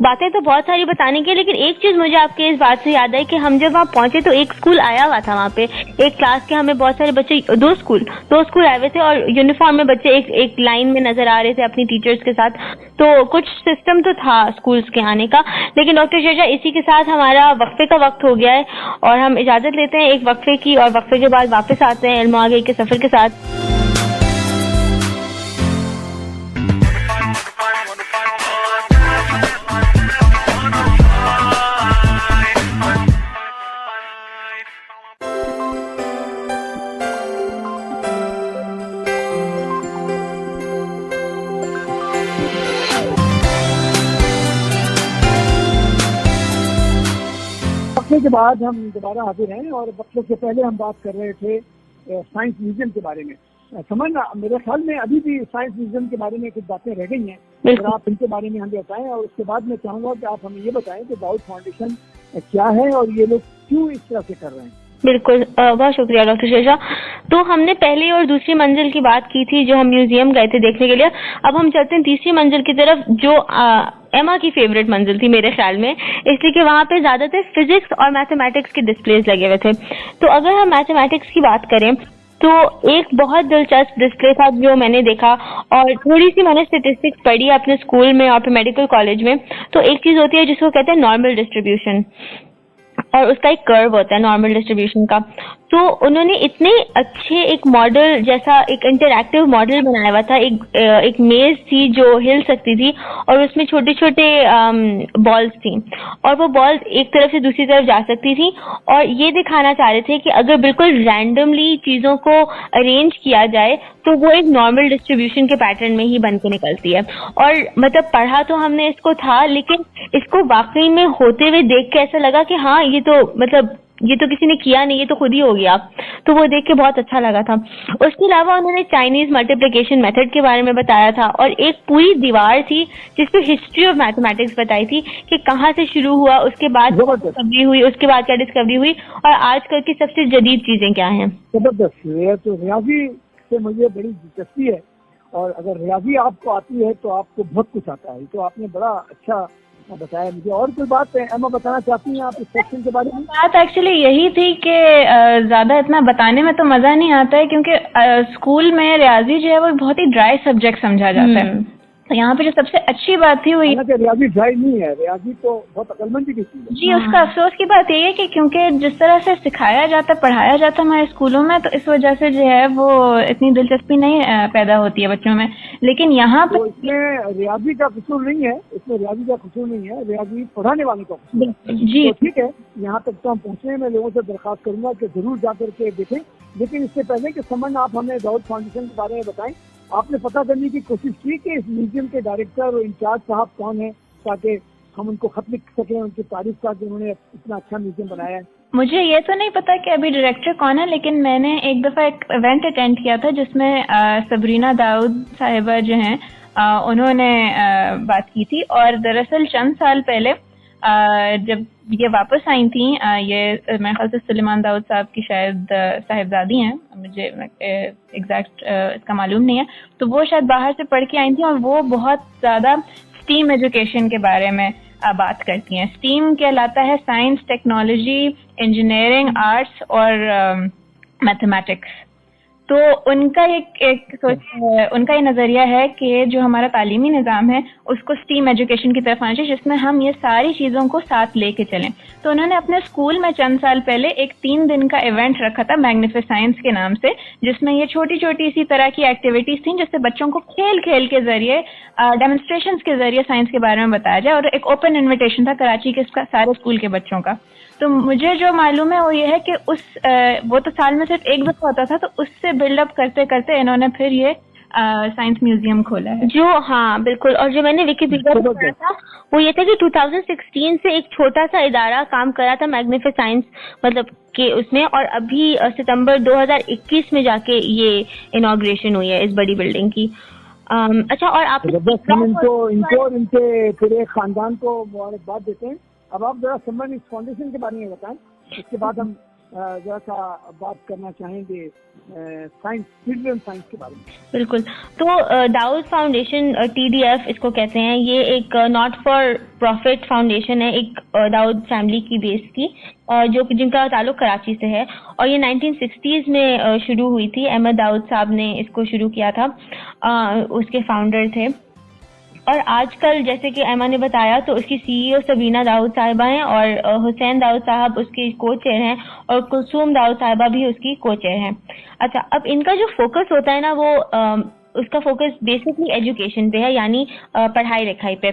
S2: बातें तो बहुत सारी बताने की, लेकिन एक चीज मुझे आपके इस बात से याद है कि हम जब वहाँ पहुंचे तो एक स्कूल आया हुआ था वहाँ पे, एक क्लास के हमें बहुत सारे बच्चे, दो स्कूल आए हुए थे और यूनिफॉर्म में बच्चे एक लाइन में नजर आ रहे थे अपनी टीचर्स के साथ। तो कुछ सिस्टम तो था स्कूल्स के आने का। लेकिन डॉक्टर शेषा, इसी के साथ हमारा वक्फे का वक्त हो गया है और हम इजाजत लेते हैं एक वक्फे की और वक्फे के बाद वापस आते हैं इल्म आगे के सफर के साथ।
S4: वक्फे के बाद हम दोबारा हाजिर हैं और वक्फे से पहले हम बात कर रहे थे साइंस म्यूजियम के बारे में। समझना, मेरे ख्याल में अभी भी साइंस म्यूजियम के बारे में कुछ बातें रह गई हैं, अगर आप इनके बारे में हमें बताएं। और उसके बाद मैं चाहूंगा कि आप हमें ये बताएं कि दाऊद फाउंडेशन क्या है और ये लोग क्यों इस तरह से कर रहे हैं।
S2: बिल्कुल, बहुत शुक्रिया डॉक्टर शेषा। तो हमने पहली और दूसरी मंजिल की बात की थी जो हम म्यूजियम गए थे देखने के लिए। अब हम चलते हैं तीसरी मंजिल की तरफ जो एमा की फेवरेट मंजिल थी मेरे ख्याल में, इसलिए कि वहाँ पे ज्यादातर फिजिक्स और मैथमेटिक्स के डिस्प्लेज लगे हुए थे। तो अगर हम मैथमेटिक्स की बात करें तो एक बहुत दिलचस्प डिस्प्ले था जो मैंने देखा और थोड़ी सी मैंने स्टेटिस्टिक्स पढ़ी अपने स्कूल में और फिर मेडिकल कॉलेज में। तो एक चीज होती है जिसको कहते हैं नॉर्मल डिस्ट्रीब्यूशन और उसका एक कर्व होता है नॉर्मल डिस्ट्रीब्यूशन का। तो उन्होंने इतने अच्छे एक मॉडल जैसा एक इंटरैक्टिव मॉडल बनाया हुआ था, एक मेज थी जो हिल सकती थी और उसमें छोटे छोटे बॉल्स थी और वो बॉल्स एक तरफ से दूसरी तरफ जा सकती थी और ये दिखाना चाह रहे थे कि अगर बिल्कुल रैंडमली चीजों को अरेंज किया जाए तो वो एक नॉर्मल डिस्ट्रीब्यूशन के पैटर्न में ही बन के निकलती है। और मतलब पढ़ा तो हमने इसको था, लेकिन इसको वाकई में होते हुए देख के ऐसा लगा कि हाँ ये तो किसी ने किया नहीं, ये तो खुद ही हो गया। तो वो देख के बहुत अच्छा लगा था। उसके अलावा उन्होंने चाइनीज मल्टीप्लिकेशन मेथड के बारे में बताया था और एक पूरी दीवार थी जिसपे हिस्ट्री ऑफ मैथमेटिक्स बताई थी कि कहाँ से शुरू हुआ, उसके बाद डिस्कवरी हुई, उसके बाद क्या डिस्कवरी हुई और आजकल की सबसे जदीद चीजें क्या हैं।
S4: जबरदस्त। तो रियाजी से मुझे बड़ी दिलचस्पी है और अगर रियाजी आपको आती है तो आपको बहुत कुछ आता है। तो आपने बड़ा अच्छा बताया मुझे। और कोई बात एमा बताना चाहती हैं आप इस सेक्शन के बारे में?
S3: बात एक्चुअली यही थी कि ज्यादा इतना बताने में तो मजा नहीं आता है क्योंकि स्कूल में रियाजी जो है वो बहुत ही ड्राई सब्जेक्ट समझा जाता है। तो यहाँ पे जो सबसे अच्छी बात थी वो
S4: रियाजी ड्राई नहीं है, रियाजी तो बहुत अकलमंदी की चीज है
S3: जी। उसका अफसोस की बात यही है कि क्योंकि जिस तरह से सिखाया जाता, पढ़ाया जाता हमारे स्कूलों में, तो इस वजह से जो है वो इतनी दिलचस्पी नहीं पैदा होती है बच्चों में। लेकिन यहाँ पे
S4: तो इसमें रियाजी का कसूर नहीं है, रियाजी पढ़ाने वाले का कसूर
S3: जी।
S4: तो ठीक है, यहाँ तक तो हम पहुँचे। मैं लोगों से दरख्वास्त करूंगा कि जरूर जा करके देखें। लेकिन इससे पहले कि समन आप हमें दाऊद फाउंडेशन के बारे में बताएं, आपने पता करने की कोशिश की कि इस म्यूजियम के डायरेक्टर और इंचार्ज साहब कौन है, ताकि हम उनको खत लिख सकें उनकी तारीफ का कि उन्होंने इतना अच्छा म्यूजियम बनाया है।
S3: मुझे ये तो नहीं पता कि अभी डायरेक्टर कौन है, लेकिन मैंने एक दफ़ा एक इवेंट अटेंड किया था जिसमें सबरीना दाऊद साहिबा जो हैं उन्होंने बात की थी। और दरअसल चंद साल पहले जब ये वापस आई थी, ये मेरे ख्याल से सुलेमान दाऊद साहब की शायद साहिबजादी हैं, मुझे एग्जैक्ट इसका मालूम नहीं है, तो वो शायद बाहर से पढ़ के आई थी और वो बहुत ज़्यादा स्टीम एजुकेशन के बारे में बात करती हैं। स्टीम कहलाता है साइंस, टेक्नोलॉजी, इंजीनियरिंग, आर्ट्स और मैथमेटिक्स। तो उनका उनका ये नज़रिया है कि जो हमारा तालीमी निज़ाम है उसको स्टीम एजुकेशन की तरफ आना चाहिए, जिसमें हम ये सारी चीज़ों को साथ लेके चलें। तो उन्होंने अपने स्कूल में चंद साल पहले एक 3 दिन का इवेंट रखा था मैग्निफिसेंस के नाम से, जिसमें ये छोटी छोटी इसी तरह की एक्टिविटीज़ थी जिससे बच्चों को खेल खेल के जरिए, डेमोन्स्ट्रेशंस के जरिए साइंस के बारे में बताया जाए। और एक ओपन इन्विटेशन था कराची के सारे स्कूल के बच्चों का। तो मुझे जो मालूम है वो ये है कि वो तो साल में सिर्फ एक दफा होता था, तो उससे बिल्डअप करते करते इन्होंने फिर ये साइंस म्यूजियम खोला है।
S2: जो हाँ बिल्कुल। और जो मैंने विकिपीडिया में पढ़ा था वो ये था कि 2016 से एक छोटा सा इदारा काम कर रहा था मैग्निफिसेंस मतलब के उसमें, और अभी सितंबर 2021 में जाके ये इनॉग्रेशन हुई है इस बड़ी बिल्डिंग की। अच्छा, और आप
S4: इनको इनके पूरे खानदान को मुबारकबाद देते हैं। अब आप जरा समन इस फाउंडेशन के बारे में बताएं, इसके बाद हम जरा सा बात करना चाहेंगे साइंस, चिल्ड्रन साइंस के बारे में।
S2: बिल्कुल। तो दाऊद फाउंडेशन TDF इसको कहते हैं, ये एक नॉट फॉर प्रॉफिट फाउंडेशन है, एक दाऊद फैमिली की बेस की, जो जिनका ताल्लुक कराची से है। और ये 1960s में शुरू हुई थी। अहमद दाऊद साहब ने इसको शुरू किया था, उसके फाउंडर थे। और आजकल जैसे कि एमा ने बताया तो उसकी CEO सबरीना दाऊद साहिबा हैं, और हुसैन दाऊद साहब उसके को चेयर हैं, और कुलसूम दाऊद साहिबा भी उसकी को चेयर हैं। अच्छा, अब इनका जो फोकस होता है ना वो उसका फोकस बेसिकली एजुकेशन पे है, यानी पढ़ाई लिखाई पे।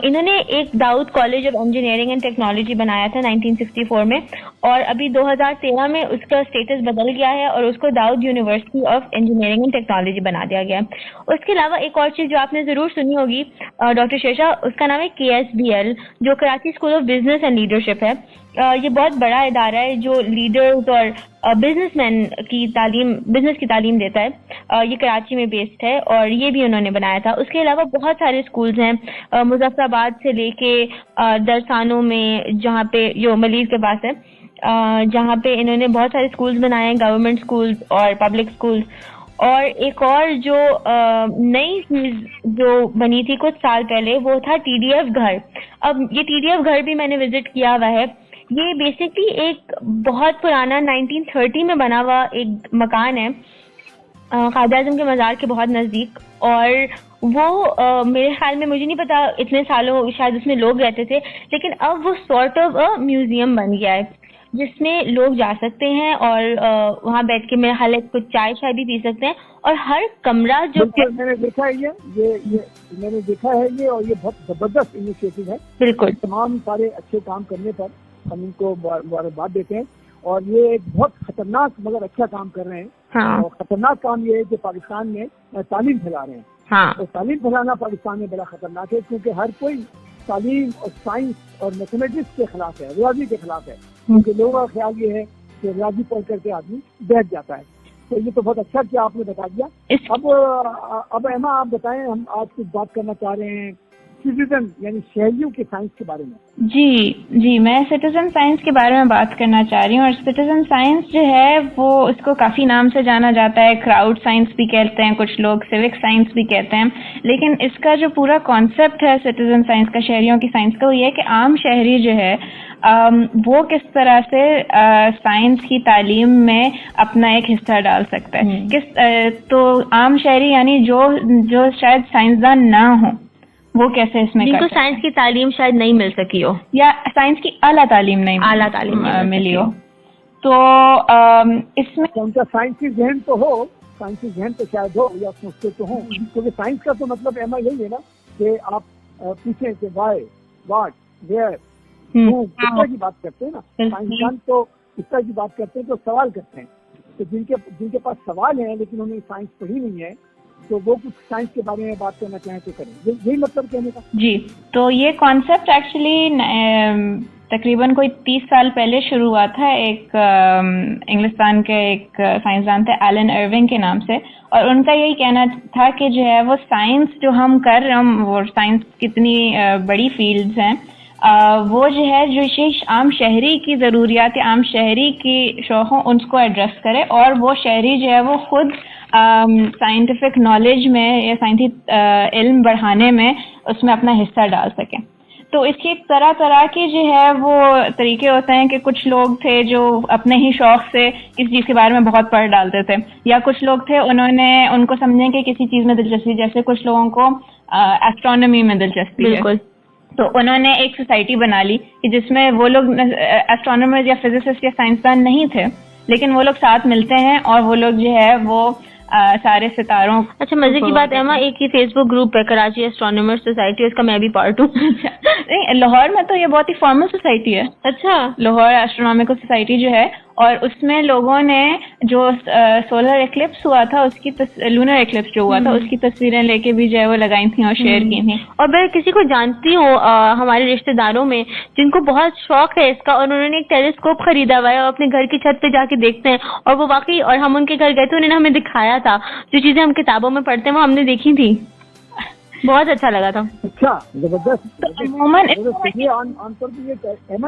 S2: इन्होंने एक Dawood college of engineering and technology बनाया था 1964 में, और अभी 2013 में उसका स्टेटस बदल गया है और उसको Dawood university of engineering and technology बना दिया गया है। उसके अलावा एक और चीज़ जो आपने ज़रूर सुनी होगी डॉक्टर शेषा, उसका नाम है KSBL, जो Karachi school of business and leadership है। ये बहुत बड़ा इदारा है जो लीडर्स और बिजनेसमैन की तालीम, बिजनेस की तालीम देता है। ये कराची में बेस्ड है और ये भी उन्होंने बनाया था। उसके अलावा बहुत सारे स्कूल्स हैं, मुजफ्फराबाद से लेके दरसानों में, जहाँ पे जो मलीर के पास है, जहाँ पे इन्होंने बहुत सारे स्कूल्स बनाए हैं, गवर्नमेंट स्कूल्स और पब्लिक स्कूल्स। और एक और जो नई चीज जो बनी थी कुछ साल पहले वो था TDF घर। अब ये TDF घर भी मैंने विजिट किया हुआ है। ये बेसिकली एक बहुत पुराना 1930 में बना हुआ एक मकान है ख्वाजा आजम के मज़ार के बहुत नज़दीक, और वो मेरे ख्याल में, मुझे नहीं पता इतने सालों शायद उसमें लोग रहते थे, लेकिन अब वो सॉर्ट ऑफ अ म्यूजियम बन गया है जिसमें लोग जा सकते हैं और वहाँ बैठ के मेरे ख्याल कुछ चाय शाय भी पी सकते हैं। और हर कमरा जो
S4: मैंने देखा है ये मैंने देखा है ये, और ये बहुत जबरदस्त इनिशिएटिव है।
S2: बिल्कुल,
S4: तमाम सारे अच्छे काम करने पर हम इनको मुबारकबाद देते हैं। और ये एक बहुत खतरनाक मगर अच्छा काम कर रहे हैं।
S2: हाँ।
S4: और खतरनाक काम ये है कि पाकिस्तान में तालीम फैला रहे हैं।
S2: हाँ।
S4: तो तालीम फैलाना पाकिस्तान में बड़ा खतरनाक है, क्योंकि हर कोई तालीम और साइंस और मैथमेटिक्स के खिलाफ है, रियाजी के खिलाफ है। क्योंकि लोगों का ख्याल ये है कि रियाजी पढ़ करके आदमी बैठ जाता है। तो ये तो बहुत अच्छा किया आपने बता दिया। अब एमा आप बताएं, हम आज कुछ बात करना चाह रहे हैं सिटीजन यानी शहरियों के साइंस के बारे में।
S3: जी, मैं सिटीजन साइंस के बारे में बात करना चाह रही हूँ। और सिटीजन साइंस जो है वो उसको काफी नाम से जाना जाता है, क्राउड साइंस भी कहते हैं कुछ लोग, सिविक साइंस भी कहते हैं। लेकिन इसका जो पूरा कॉन्सेप्ट है सिटीजन साइंस का, शहरियों की साइंस का, वो ये है कि आम शहरी जो है वो किस तरह से साइंस की तालीम में अपना एक हिस्सा डाल सकता है। तो आम शहरी यानी जो शायद साइंसदान ना हो, वो कैसे इसमें
S2: जिनको साइंस की तालीम शायद नहीं मिल सकी हो,
S3: या साइंस की आला तालीम नहीं मिली हो, तो इसमें
S4: उनका साइंसी जहन तो हो, साइंसी जहन तो शायद हो या सोचते तो हो, क्योंकि साइंस का तो मतलब एमा यही है ना कि आप पूछें कि वाई, व्हाट, वेयर, हु, इस तरह की बात करते हैं ना। साइंसदान तो इस तरह की बात करते हैं, तो सवाल करते हैं। तो जिनके पास सवाल है लेकिन उन्हें साइंस पढ़ी नहीं है, तो वो कुछ साइंस के बारे में बात करना चाहें तो करें। यही मतलब कहने का।
S3: जी, तो ये कॉन्सेप्ट एक्चुअली तकरीबन कोई 30 साल पहले शुरू हुआ था। एक इंग्लिस्तान के एक साइंसदान थे एलन इरविंग के नाम से, और उनका यही कहना था कि जो है वो साइंस जो हम कर रहे हैं, वो साइंस कितनी बड़ी फील्ड्स हैं, वो जो है जो विशेष आम शहरी की ज़रूरियात या आम शहरी की शौक़ों उनको एड्रेस करे, और वो शहरी जो है वो खुद साइंटिफिक नॉलेज में या साइंटिफिक इल्म बढ़ाने में उसमें अपना हिस्सा डाल सके। तो इसके तरह तरह के जो है वो तरीके होते हैं कि कुछ लोग थे जो अपने ही शौक से किसी चीज़ के बारे में बहुत पढ़ डालते थे, या कुछ लोग थे उनको समझें कि किसी चीज़ में दिलचस्पी, जैसे कुछ लोगों को एस्ट्रोनॉमी में दिलचस्पी है, तो उन्होंने एक सोसाइटी बना ली कि जिसमें वो लोग एस्ट्रोनॉमर्स या फिजिसिस्ट या साइंसदान नहीं थे, लेकिन वो लोग साथ मिलते हैं और वो लोग जो है वो सारे सितारों।
S2: अच्छा, मजे की बात एमा, एक ही फेसबुक ग्रुप है कराची एस्ट्रोनॉमर्स सोसाइटी, उसका मैं भी पार्ट हूँ।
S3: नहीं, लाहौर में तो ये बहुत ही फॉर्मल सोसाइटी है।
S2: अच्छा,
S3: लाहौर एस्ट्रोनॉमिकल सोसाइटी जो है, और उसमें लोगों ने जो सोलर एक्लिप्स हुआ था उसकी लूनर एक्लिप्स जो हुआ था उसकी तस्वीरें लेके भी जो है वो लगाई थी और शेयर की थी।
S2: और मैं किसी को जानती हूँ हमारे रिश्तेदारों में जिनको बहुत शौक है इसका, और उन्होंने एक टेलीस्कोप खरीदा हुआ है और अपने घर की छत पे जाके देखते हैं, और वो वाकई, और हम उनके घर गए थे, उन्होंने हमें दिखाया था जो चीजें हम किताबों में पढ़ते हैं वो हमने देखी थी, बहुत अच्छा लगा था।
S4: अच्छा, जबरदस्त।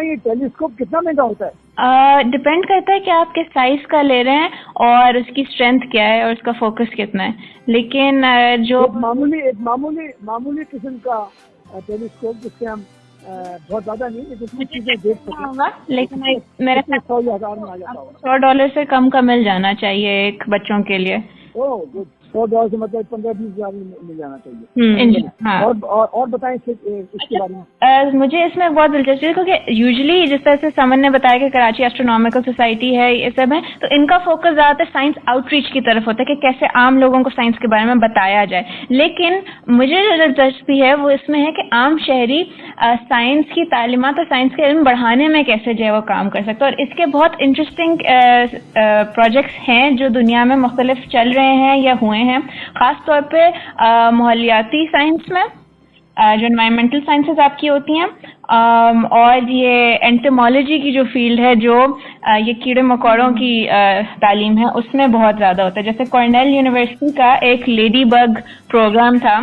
S4: ये टेलीस्कोप कितना महंगा होता है?
S3: डिपेंड करता है कि आप किस साइज का ले रहे हैं और उसकी स्ट्रेंथ क्या है और उसका फोकस कितना है। लेकिन जो
S4: मामूली किस्म का टेलीस्कोप जिससे हम बहुत ज्यादा नहीं लेकिन चीजें देख सकें,
S3: लेकिन मेरे $100 से कम का मिल जाना चाहिए एक बच्चों के लिए।
S4: $100 से मतलब 15-20 हज़ार मिल जाना चाहिए।
S3: हाँ।
S4: और बताएं इसके बारे में।
S3: मुझे इसमें बहुत दिलचस्पी है क्योंकि यूजुअली जिस तरह से समन ने बताया कि कराची एस्ट्रोनॉमिकल सोसाइटी है, ये सब है, तो इनका फोकस ज्यादातर साइंस आउटरीच की तरफ होता है कि कैसे आम लोगों को साइंस के बारे में बताया जाए। लेकिन मुझे जो दिलचस्पी है वो इसमें है कि आम शहरी साइंस की तालीमात और साइंस के इल्म बढ़ाने में कैसे जो है वो काम कर सकते हैं। और इसके बहुत इंटरेस्टिंग प्रोजेक्ट्स हैं जो दुनिया में मुख्तलिफ चल रहे हैं या हुए हैं, खास तौर पे माहौलियाती साइंस में, जो एनवायरमेंटल साइंसेस आपकी होती हैं, और ये एंटोमोलॉजी की जो फील्ड है, जो ये कीड़े मकोड़ों की तालीम है, उसमें बहुत ज्यादा होता है। जैसे कॉर्नेल यूनिवर्सिटी का एक लेडी बग प्रोग्राम था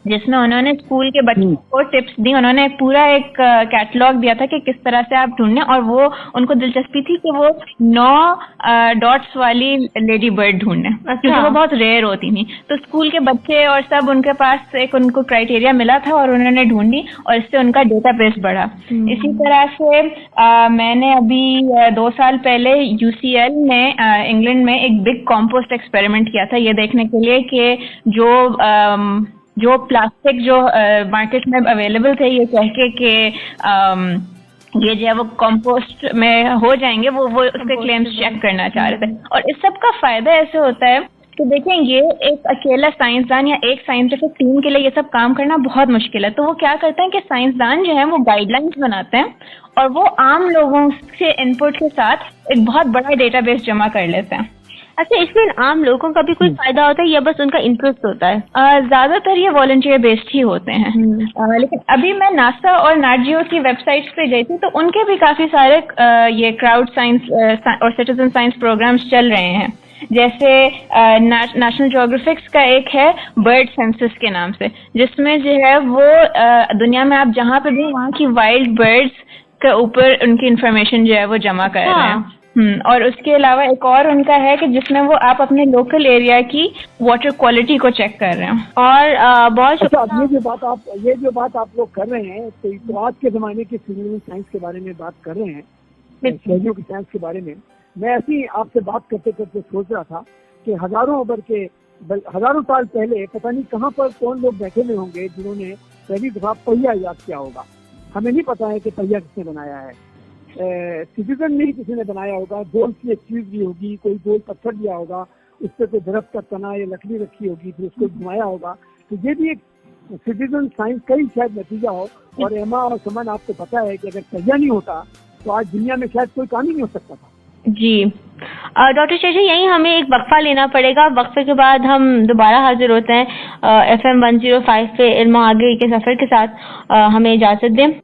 S3: जिसमें उन्होंने स्कूल के बच्चों को टिप्स दी, उन्होंने पूरा एक कैटलॉग दिया था कि किस तरह से आप ढूंढने, और वो उनको दिलचस्पी थी कि वो 9 डॉट्स वाली लेडी बर्ड ढूंढने, क्योंकि वो बहुत रेयर होती थी। तो स्कूल के बच्चे और सब, उनके पास एक उनको क्राइटेरिया मिला था और उन्होंने ढूंढी और इससे उनका डेटाबेस बढ़ा। इसी तरह से मैंने अभी 2 साल पहले UCL में इंग्लैंड में एक बिग कॉम्पोस्ट एक्सपेरिमेंट किया था, ये देखने के लिए कि जो प्लास्टिक जो मार्केट में अवेलेबल थे, ये कह के कि ये जो है वो कंपोस्ट में हो जाएंगे, वो उसके क्लेम्स चेक करना चाह रहे थे। और इस सब का फायदा ऐसे होता है कि देखें, ये एक अकेला साइंसदान या एक साइंटिफिक टीम के लिए ये सब काम करना बहुत मुश्किल है। तो वो क्या करते हैं कि साइंसदान जो है वो गाइडलाइंस बनाते हैं और वो आम लोगों से इनपुट के साथ एक बहुत बड़ा डेटाबेस जमा कर लेते हैं।
S2: अच्छा, इसमें आम लोगों का भी कोई फायदा होता है या बस उनका इंटरेस्ट होता है?
S3: ज्यादातर ये वॉलंटियर बेस्ड ही होते हैं। लेकिन अभी मैं नासा और नार्जियो की वेबसाइट्स पे गई थी, तो उनके भी काफी सारे ये क्राउड साइंस और सिटीजन साइंस प्रोग्राम्स चल रहे हैं। जैसे नेशनल ज्योग्राफिक्स का एक है बर्ड सेंसस के नाम से, जिसमें जो है वो दुनिया में आप जहाँ पे भी वहाँ की वाइल्ड बर्ड्स के ऊपर उनकी इंफॉर्मेशन जो है वो जमा कर रहे हैं। और उसके अलावा एक और उनका है कि जिसमें वो आप अपने लोकल एरिया की वाटर क्वालिटी को चेक कर रहे हैं। और बहुत
S4: अच्छा, ये जो बात आप लोग कर रहे हैं, तो आज के ज़माने की सिविल साइंस के बारे में बात कर रहे हैं, शहरियों की साइंस के बारे में। मैं ऐसी आपसे बात करते करते सोच रहा था कि हजारों साल पहले पता नहीं कहाँ पर कौन लोग बैठे हुए होंगे जिन्होंने पहली दफा पहिया याद किया होगा। हमें नहीं पता है कि पहिया किसने बनाया है, सिटीजन नहीं किसी ने बनाया होगा। गोल की एक चीज भी होगी, कोई गोल पत्थर दिया होगा, उस पर कोई दरख्त का तना या लकड़ी रखी होगी, फिर उसको घुमाया होगा। तो ये भी एक सिटीजन साइंस का ही शायद नतीजा हो। और एमा और समन, आपको पता है कि अगर पहिया नहीं होता तो आज दुनिया में शायद कोई काम ही नहीं हो सकता था।
S2: जी डॉक्टर शेषा, यही हमें एक वक्फा लेना पड़ेगा। वक्फे के बाद हम दोबारा हाजिर होते हैं FM 105 पे इल्म आगे के सफर के साथ। हमें इजाजत दें।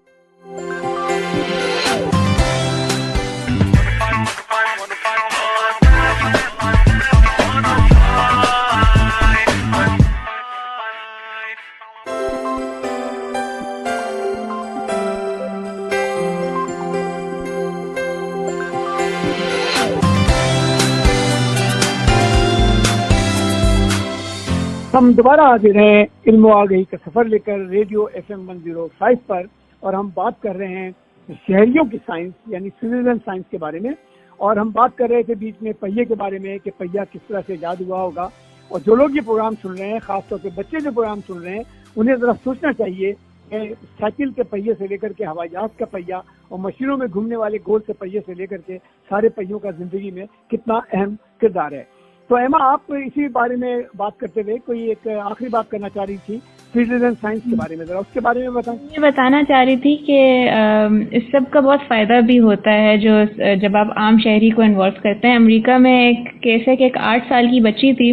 S4: हम दोबारा हाजिर हैं इल्म आगही का सफर लेकर रेडियो FM 105 पर, और हम बात कर रहे हैं शहरियों की साइंस यानी सिटीजन साइंस के बारे में। और हम बात कर रहे थे बीच में पहिए के बारे में कि पहिया किस तरह से ईजाद हुआ होगा। और जो लोग ये प्रोग्राम सुन रहे हैं, खासतौर पे बच्चे जो प्रोग्राम सुन रहे हैं, उन्हें जरा सोचना चाहिए कि साइकिल के पहिए से लेकर के हवाई जहाज का पहिया और मशीनों में घूमने वाले गोल से पहिए से लेकर के सारे पहियों का जिंदगी में कितना अहम किरदार है। तो एमा, आप इसी बारे में बात करते हुए कोई एक आखिरी बात करना चाह रही थी सिटीजन साइंस के बारे में, जरा उसके बारे में बताएं।
S3: ये बताना चाह रही थी कि इस सब का बहुत फायदा भी होता है जो जब आप आम शहरी को इन्वॉल्व करते हैं। अमेरिका में एक केस है कि एक 8 साल की बच्ची थी,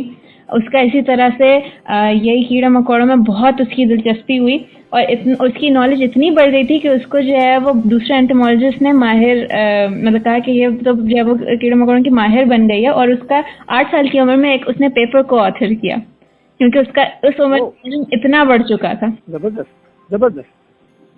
S3: उसका इसी तरह से यही कीड़ा मकोड़ों में बहुत उसकी दिलचस्पी हुई और उसकी नॉलेज इतनी बढ़ गई थी कि उसको जो है वो दूसरे एंटोमोलॉजिस्ट ने माहिर मतलब कहा कि ये तो जो है वो कीड़े मकोड़ों की माहिर बन गई है। और उसका 8 साल की उम्र में उसने पेपर को ऑथर किया क्योंकि उसका उस उम्र में इतना बढ़ चुका था।
S4: जबरदस्त,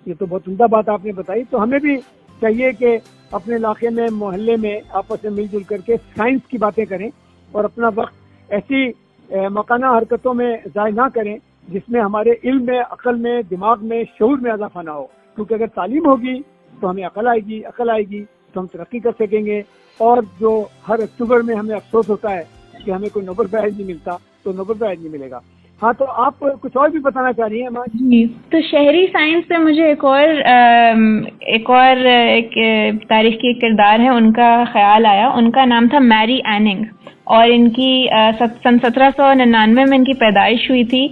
S4: ये तो बहुत उम्दा बात आपने बताई। तो हमें भी चाहिए कि अपने इलाके में, मोहल्ले में आपस में मिलजुल करके साइंस की बातें करें और अपना वक्त ऐसी मकाना हरकतों में ज़ाय ना करें जिसमें हमारे इल्म में, अकल में, दिमाग में, शऊर में इजाफा ना हो। क्योंकि अगर तालीम होगी तो हमें अकल आएगी तो हम तरक्की कर सकेंगे। और जो हर अक्टूबर में हमें अफसोस होता है कि हमें कोई नोबेल प्राइज नहीं मिलता, तो नोबेल प्राइज नहीं मिलेगा। हाँ, तो आप कुछ और भी बताना चाह रही हैं माँ जी?
S3: तो शहरी साइंस पे मुझे एक तारीखी किरदार है, उनका ख्याल आया। उनका नाम था मैरी एनिंग और इनकी सन 1799 में इनकी पैदाइश हुई थी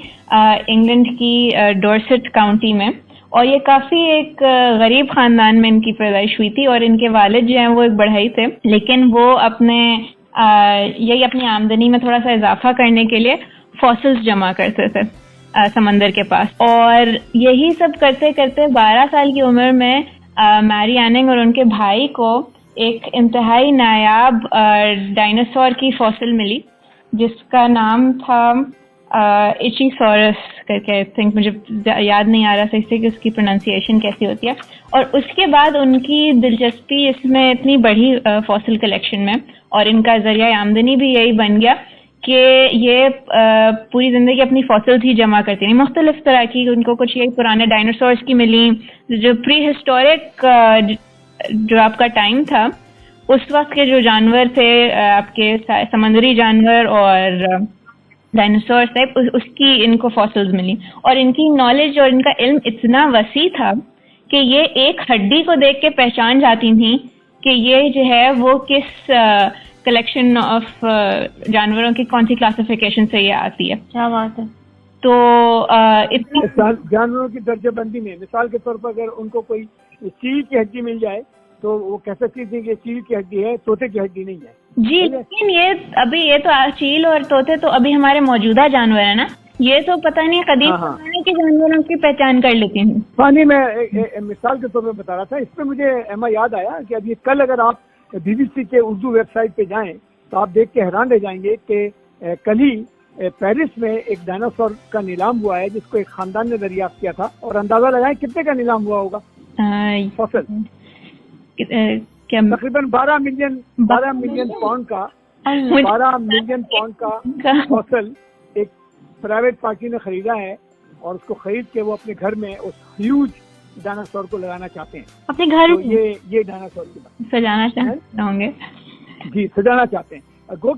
S3: इंग्लैंड की डॉर्सेट काउंटी में। और ये काफी एक गरीब खानदान में इनकी पैदाइश हुई थी और इनके वालिद जो हैं वो एक बढ़ई थे, लेकिन वो अपनी आमदनी में थोड़ा सा इजाफा करने के लिए फॉसिल्स जमा करते थे समंदर के पास। और यही सब करते करते 12 साल की उम्र में मैरी एनिंग और उनके भाई को एक इंतहाई नायाब डायनासोर की फॉसिल मिली जिसका नाम था इचीसोरस करके। आई थिंक, मुझे याद नहीं आ रहा सही से कि उसकी प्रोनाउंसिएशन कैसी होती है। और उसके बाद उनकी दिलचस्पी इसमें इतनी बढ़ी फॉसिल कलेक्शन में, और इनका जरिया आमदनी भी यही बन गया कि ये पूरी जिंदगी अपनी फॉसिल्स ही जमा करती रही, मुख्तलिफ तरह की। उनको कुछ यही पुराने डायनासोर्स की मिली, जो प्री हिस्टोरिक जो आपका टाइम था, उस वक्त के जो जानवर थे आपके समुद्री जानवर और डायनासोर टाइप, उसकी इनको फॉसिल्स मिली। और इनकी नॉलेज और इनका इल्म इतना वसी था कि ये एक हड्डी को देख के पहचान जाती थी कि ये जो है वो किस कलेक्शन ऑफ जानवरों की कौन सी क्लासिफिकेशन से ये आती है।
S2: क्या बात है।
S3: तो इतनी
S4: जानवरों की दर्जाबंदी में मिसाल के तौर पर अगर उनको कोई चील की हड्डी मिल जाए तो वो कह सकती थी कि चील की हड्डी है, तोते की हड्डी नहीं है।
S3: जी, लेकिन ये तो चील और तोते तो अभी हमारे मौजूदा जानवर है ना, ये तो पता नहीं कदीम जमाने के जानवरों की पहचान कर लेती हूँ।
S4: हाँ, नहीं, मैं मिसाल के तौर पर बता रहा था। इस पे मुझे एमा याद आया कि अभी कल अगर आप BBC के उर्दू वेबसाइट पे जाएं तो आप देख के हैरान रह जाएंगे कि कल ही पेरिस में एक डायनासोर का नीलाम हुआ है जिसको एक खानदान ने दरियाफ्त किया था, और अंदाजा लगाएं कितने का नीलाम हुआ होगा फॉसिल? तकरीबन 12 मिलियन पाउंड का 12 मिलियन पाउंड का फॉसिल एक प्राइवेट पार्टी ने खरीदा है, और उसको खरीद के वो अपने घर में उस ह्यूज डायनासोर को लगाना चाहते हैं
S2: अपने घर।
S4: तो ये डायनासोर की बात
S2: सजाना चाहेंगे
S4: जी, सजाना चाहते हैं। गो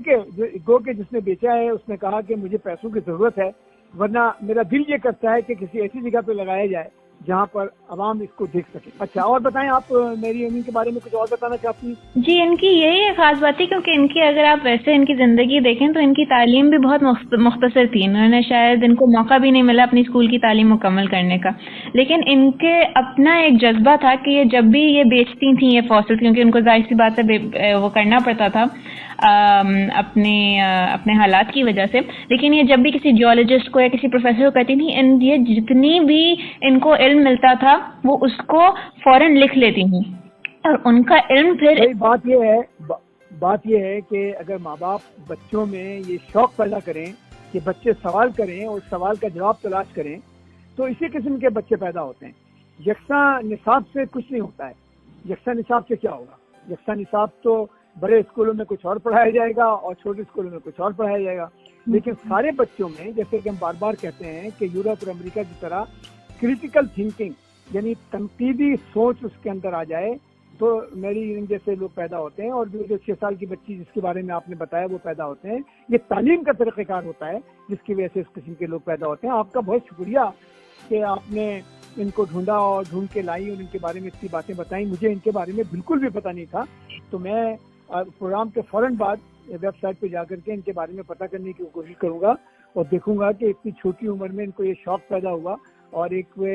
S4: के जिसने बेचा है उसने कहा कि मुझे पैसों की जरूरत है, वरना मेरा दिल ये करता है कि किसी ऐसी जगह पे लगाया जाए जहाँ पर आवाम इसको देख सके। अच्छा, और बताएं आप मेरी अमीन के बारे में कुछ और बताना चाहती हैं?
S3: जी, इनकी यही एक खास बात है क्योंकि इनकी अगर आप वैसे इनकी जिंदगी देखें तो इनकी तालीम भी बहुत मुख्तसर थी। इन्होंने शायद इनको मौका भी नहीं मिला अपनी स्कूल की तालीम मुकम्मल करने का, लेकिन इनके अपना एक जज्बा था कि ये जब भी ये बेचती थी ये फॉसिल, क्योंकि उनको जाहिर सी बात है वो करना पड़ता था अपने हालात की वजह से, लेकिन ये जब भी किसी जियोलॉजिस्ट को या किसी प्रोफेसर को कहती थी, ये जितनी भी इनको इल्म मिलता था वो उसको फौरन लिख लेती थी, और उनका इल्म फिर
S4: बात ये है कि अगर माँ बाप बच्चों में ये शौक पैदा करें कि बच्चे सवाल करें और सवाल का जवाब तलाश करें, तो इसी किस्म के बच्चे पैदा होते हैं। यकसा निसाब से कुछ नहीं होता है। यकसा निसाब से क्या होगा? यकसा निसाब तो बड़े स्कूलों में कुछ और पढ़ाया जाएगा और छोटे स्कूलों में कुछ और पढ़ाया जाएगा, लेकिन सारे बच्चों में, जैसे कि हम बार बार कहते हैं कि यूरोप और अमेरिका की तरह क्रिटिकल थिंकिंग यानी तनकीदी सोच उसके अंदर आ जाए, तो मेरी जैसे लोग पैदा होते हैं, और जो 6 साल की बच्ची जिसके बारे में आपने बताया वो पैदा होते हैं। ये तालीम का तरीक़ेकार होता है जिसकी वजह से इस किस्म के लोग पैदा होते हैं। आपका बहुत शुक्रिया कि आपने इनको ढूंढा और ढूंढ के लाई और इनके बारे में इतनी बातें बताई। मुझे इनके बारे में बिल्कुल भी पता नहीं था, तो मैं प्रोग्राम के फौरन बाद वेबसाइट पे जाकर के इनके बारे में पता करने की कोशिश करूंगा और देखूंगा कि इतनी छोटी उम्र में इनको ये शौक पैदा हुआ, और वो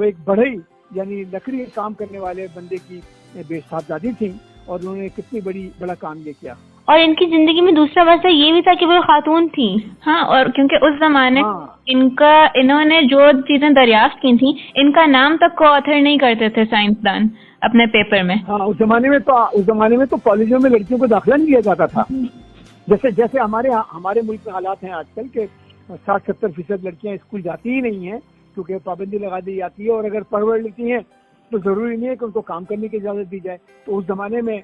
S4: एक बढ़ई यानी लकड़ी काम करने वाले बंदे की बेसाहबजादी थी, और उन्होंने कितनी बड़ा काम ये किया।
S2: और इनकी जिंदगी में दूसरा वजह ये भी था कि वो खातून थी।
S3: हाँ, और क्योंकि उस जमाने इन्होंने जो चीजें दरियाफ्त की थी, इनका नाम तक को ऑथर नहीं करते थे साइंसदान अपने पेपर में।
S4: हाँ, उस जमाने में तो कॉलेजों में लड़कियों को दाखिला नहीं दिया जाता था। जैसे हमारे मुल्क में हालात हैं आजकल के 60-70% लड़कियां स्कूल जाती ही नहीं है क्योंकि पाबंदी लगा दी जाती है, और अगर पढ़ लेती हैं तो जरूरी नहीं है कि उनको काम करने की इजाजत दी जाए। तो उस जमाने में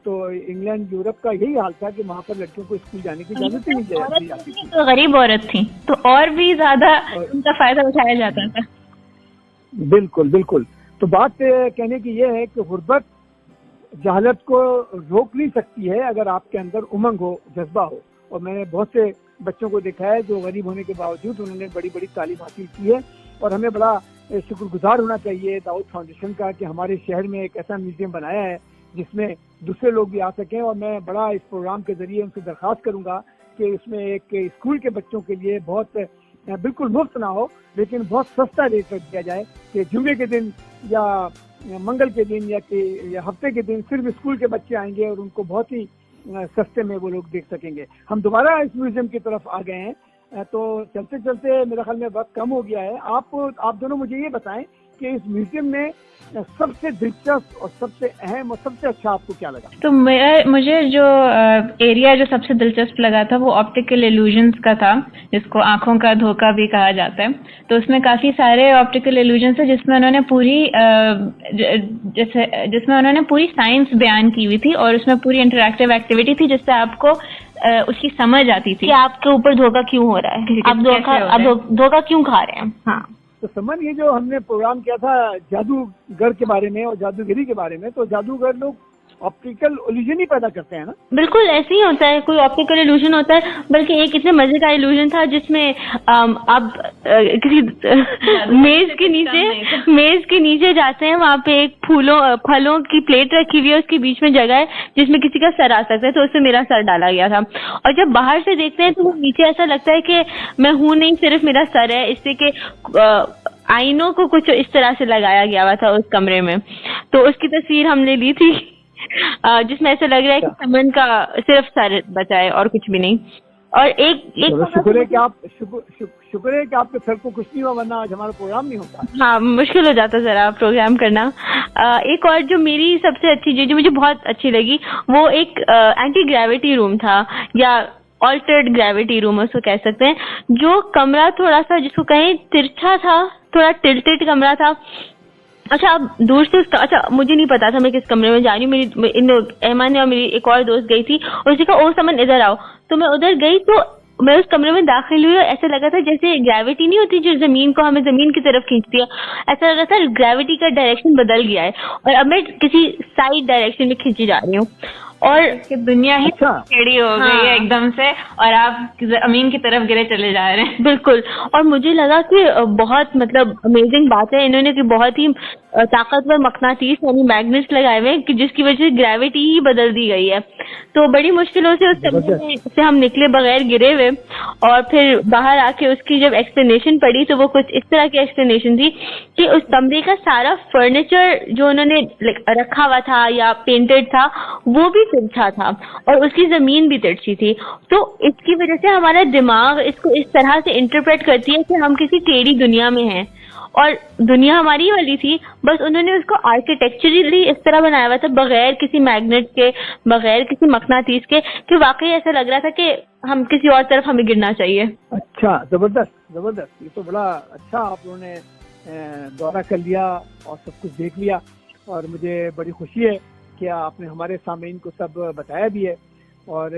S4: तो इंग्लैंड यूरोप का यही हाल था कि वहाँ पर लड़कियों को स्कूल जाने की इजाजत ही नहीं दी जाती थी।
S3: तो गरीब औरत थी तो और भी ज्यादा उनका फायदा उठाया जाता था।
S4: बिल्कुल। तो बात कहने की ये है कि गुर्बत जहालत को रोक नहीं सकती है अगर आपके अंदर उमंग हो, जज्बा हो। और मैंने बहुत से बच्चों को देखा है जो गरीब होने के बावजूद उन्होंने बड़ी तालीम हासिल की है, और हमें बड़ा शुक्रगुजार होना चाहिए दाऊद फाउंडेशन का कि हमारे शहर में एक ऐसा म्यूजियम बनाया है जिसमें दूसरे लोग भी आ सकें। और मैं बड़ा इस प्रोग्राम के जरिए उनसे दरख्वास्त करूंगा कि इसमें एक स्कूल के बच्चों के लिए बहुत बिल्कुल मुफ्त ना हो लेकिन बहुत सस्ता रेट रख दिया जाए कि जुमे के दिन या मंगल के दिन या हफ्ते के दिन सिर्फ स्कूल के बच्चे आएंगे और उनको बहुत ही सस्ते में वो लोग देख सकेंगे। हम दोबारा इस म्यूजियम की तरफ आ गए हैं, तो चलते चलते मेरे ख्याल में वक्त कम हो गया है। आप दोनों मुझे ये बताएं कि इस म्यूजियम में सबसे दिलचस्प और सबसे अहम और सबसे अच्छा आपको क्या लगा?
S3: तो मुझे जो एरिया जो सबसे दिलचस्प लगा था वो ऑप्टिकल इल्यूजन्स का था, जिसको आंखों का धोखा भी कहा जाता है। तो उसमें काफी सारे ऑप्टिकल इल्यूजन्स है जिसमें उन्होंने पूरी साइंस बयान की हुई थी, और उसमें पूरी इंटरैक्टिव एक्टिविटी थी जिससे आपको उसकी समझ आती थी
S2: कि आपके ऊपर धोखा क्यों हो रहा है, आप धोखा क्यों खा रहे हैं। हाँ,
S4: तो समन, ये जो हमने प्रोग्राम किया था जादूगर के बारे में और जादूगरी के बारे में, तो जादूगर लोग ऑप्टिकल इल्यूजन ही पैदा करते हैं ना?
S2: बिल्कुल ऐसे ही होता है, कोई ऑप्टिकल इल्यूजन होता है। बल्कि एक इतने मजे का इल्यूजन था जिसमें आप किसी मेज के नीचे जाते हैं, वहाँ पे एक फलों की प्लेट रखी हुई है, उसके बीच में जगह है जिसमें किसी का सर आ सकता है, तो उसमें मेरा सर डाला गया था। और जब बाहर से देखते हैं तो वो नीचे ऐसा लगता है कि मैं हूँ नहीं, सिर्फ मेरा सर है, इससे कि आईनों को कुछ इस तरह से लगाया गया हुआ था उस कमरे में। तो उसकी तस्वीर हमने ली थी जिसमें ऐसा लग रहा है कि समन का सिर्फ सर बचा है और कुछ भी नहीं। और एक
S4: शुक्र है कि आपके सर को कुछ नहीं हुआ, वरना आज हमारा प्रोग्राम नहीं होता।
S2: हाँ, मुश्किल हो जाता जरा प्रोग्राम करना। एक और जो मेरी सबसे अच्छी चीज जो मुझे बहुत अच्छी लगी वो एक एंटी ग्रेविटी रूम था, या ऑल्टर्ड ग्रेविटी रूम उसको कह सकते हैं, जो कमरा थोड़ा सा जिसको कहें तिरछा था, थोड़ा टिल्टेड कमरा था। अच्छा, अब दूर से अच्छा मुझे नहीं पता था मैं किस कमरे में जा रही हूँ, मेरी एमा ने और मेरी एक और दोस्त गई थी और उसी का ओ समन इधर आओ, तो मैं उधर गई तो मैं उस कमरे में दाखिल हुई और ऐसा लगा था जैसे ग्रेविटी नहीं होती जो जमीन को हमें जमीन की तरफ खींचती है, ऐसा लगा था ग्रेविटी का डायरेक्शन बदल गया है और अब मैं किसी साइड डायरेक्शन में खींची जा रही हूँ और
S3: कि दुनिया ही टेढ़ी हो गई है एकदम से और आप जमीन की तरफ गिरे चले जा रहे हैं।
S2: बिल्कुल, और मुझे लगा कि बहुत मतलब अमेजिंग बात है इन्होंने कि बहुत ही ताकतवर मकनातीस यानी मैग्नेट्स लगाए हुए हैं कि जिसकी वजह से ग्रेविटी ही बदल दी गई है। तो बड़ी मुश्किलों से उस कमरे से हम निकले बगैर गिरे हुए और फिर बाहर आके उसकी जब एक्सप्लेनेशन पढ़ी तो वो कुछ इस तरह की एक्सप्लेनेशन थी कि उस कमरे का सारा फर्नीचर जो उन्होंने रखा हुआ था या पेंटेड था वो भी तिरछा था और उसकी जमीन भी तिरछी थी। तो इसकी वजह से हमारा दिमाग इसको इस तरह से इंटरप्रेट करती है कि हम किसी टेढ़ी दुनिया में हैं और दुनिया हमारी वाली थी, बस उन्होंने उसको आर्किटेक्चरली इस तरह बनाया हुआ था बगैर किसी मैग्नेट के, बगैर किसी मकनातीस के, कि वाकई ऐसा लग रहा था कि हम किसी और तरफ हमें गिरना चाहिए।
S4: अच्छा, जबरदस्त जबरदस्त, ये तो बड़ा अच्छा आप लोगों ने दौरा कर लिया और सब कुछ देख लिया और मुझे बड़ी खुशी है कि आपने हमारे सामीन को सब बताया भी है। और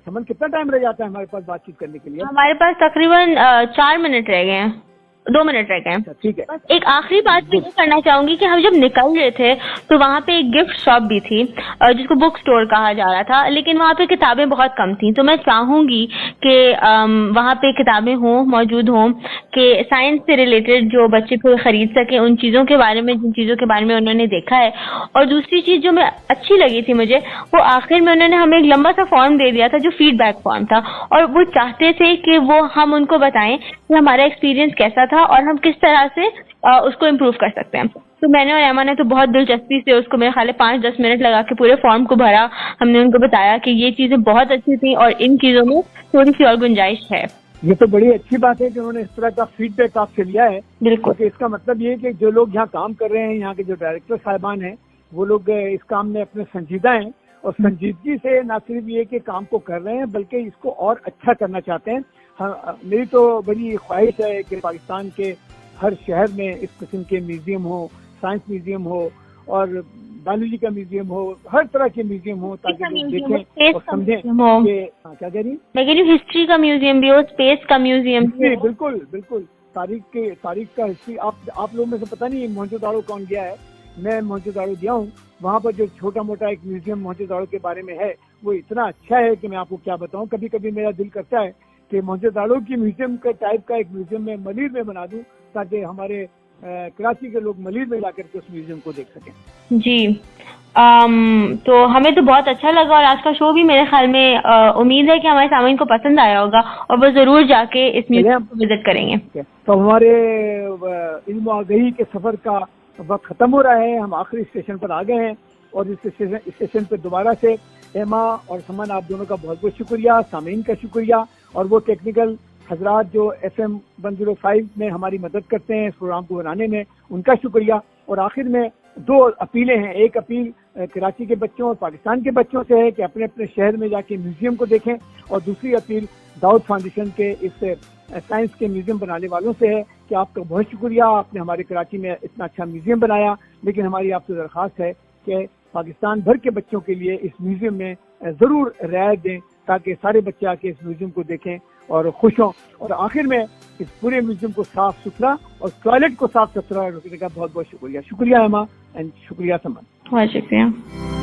S4: समन कितना टाइम रह जाता है हमारे पास बातचीत करने के लिए?
S2: हमारे पास तकरीबन 4 मिनट रह गए हैं, 2 मिनट रह गए।
S4: ठीक है।
S2: एक आखिरी बात मैं ये करना चाहूंगी कि हम जब निकल रहे थे तो वहाँ पे एक गिफ्ट शॉप भी थी जिसको बुक स्टोर कहा जा रहा था, लेकिन वहाँ पे किताबें बहुत कम थी। तो मैं चाहूंगी कि वहाँ पे किताबें हों, मौजूद हों, कि साइंस से रिलेटेड जो बच्चे को खरीद सके उन चीज़ों के बारे में जिन चीज़ों के बारे में उन्होंने देखा है। और दूसरी चीज़ जो मैं अच्छी लगी थी मुझे, वो आखिर में उन्होंने हमें एक लंबा सा फॉर्म दे दिया था जो फीडबैक फॉर्म था और वो चाहते थे कि वो हम उनको बताएं कि हमारा एक्सपीरियंस कैसा था और हम किस तरह से उसको इम्प्रूव कर सकते हैं। तो मैंने और एमा ने तो बहुत दिलचस्पी से उसको मेरे ख्याल 5-10 मिनट लगा के पूरे फॉर्म को भरा। हमने उनको बताया कि ये चीजें बहुत अच्छी थी और इन चीजों में थोड़ी सी और गुंजाइश है।
S4: ये तो बड़ी अच्छी बात है कि उन्होंने इस तरह का फीडबैक आपसे लिया है।
S2: बिल्कुल,
S4: तो इसका मतलब ये है कि जो लोग यहाँ काम कर रहे हैं, यहाँ के जो डायरेक्टर साहिबान हैं, वो लोग इस काम में अपने संजीदा हैं और संजीदगी से न सिर्फ ये कि काम को कर रहे हैं बल्कि इसको और अच्छा करना चाहते हैं। हाँ, मेरी तो बड़ी ख्वाहिश है कि पाकिस्तान के हर शहर में इस किस्म के म्यूजियम हो, साइंस म्यूजियम हो और बायोलॉजी का म्यूजियम हो, हर तरह के म्यूजियम हो ताकि लोग देखें और समझें कि क्या कह रही?
S2: मैं कह रही हूँ हिस्ट्री का म्यूजियम भी हो, स्पेस का म्यूजियम भी।
S4: बिल्कुल बिल्कुल, तारीख का हिस्ट्री। आप लोगों में से पता नहीं मोहनजोदाड़ो कौन गया है? मैं मोहनजोदाड़ो गया हूँ। वहाँ पर जो छोटा मोटा एक म्यूजियम मोहनजोदाड़ो के बारे में है वो इतना अच्छा है कि मैं आपको क्या बताऊँ। कभी कभी मेरा दिल करता है कि मोहनजोदाड़ो की म्यूजियम का टाइप का एक म्यूजियम मैं मलिर में बना दूं ताकि हमारे कराची के लोग मलिर में जाकर के उस म्यूजियम को देख सकें।
S2: जी, तो हमें तो बहुत अच्छा लगा और आज का शो भी मेरे ख्याल में उम्मीद है कि हमारे सामीन को पसंद आया होगा और वो जरूर जाके इस म्यूजियम को विजिट करेंगे।
S4: तो हमारे इल्म आगही के सफर का वक्त खत्म हो रहा है, हम आखिरी स्टेशन पर आ गए हैं और इस स्टेशन पर दोबारा से एमा और समन आप दोनों का बहुत बहुत शुक्रिया, सामीन का शुक्रिया और वो टेक्निकल हजरात जो FM 105 में हमारी मदद करते हैं इस प्रोग्राम को बनाने में, उनका शुक्रिया। और आखिर में 2 अपीलें हैं। एक अपील कराची के बच्चों और पाकिस्तान के बच्चों से है कि अपने अपने शहर में जाके म्यूजियम को देखें और दूसरी अपील दाऊद फाउंडेशन के इस साइंस के म्यूजियम बनाने वालों से है कि आपका बहुत शुक्रिया, आपने हमारे कराची में इतना अच्छा म्यूजियम बनाया, लेकिन हमारी आपसे दरख्वास्त है कि पाकिस्तान भर के बच्चों के लिए इस म्यूजियम में जरूर रियायत दें ताकि सारे बच्चे आके इस म्यूजियम को देखें और खुश हों। और आखिर में इस पूरे म्यूजियम को साफ सुथरा और टॉयलेट को साफ सुथरा रखने का बहुत बहुत शुक्रिया। शुक्रिया एमा एंड शुक्रिया समन।
S2: बहुत शुक्रिया।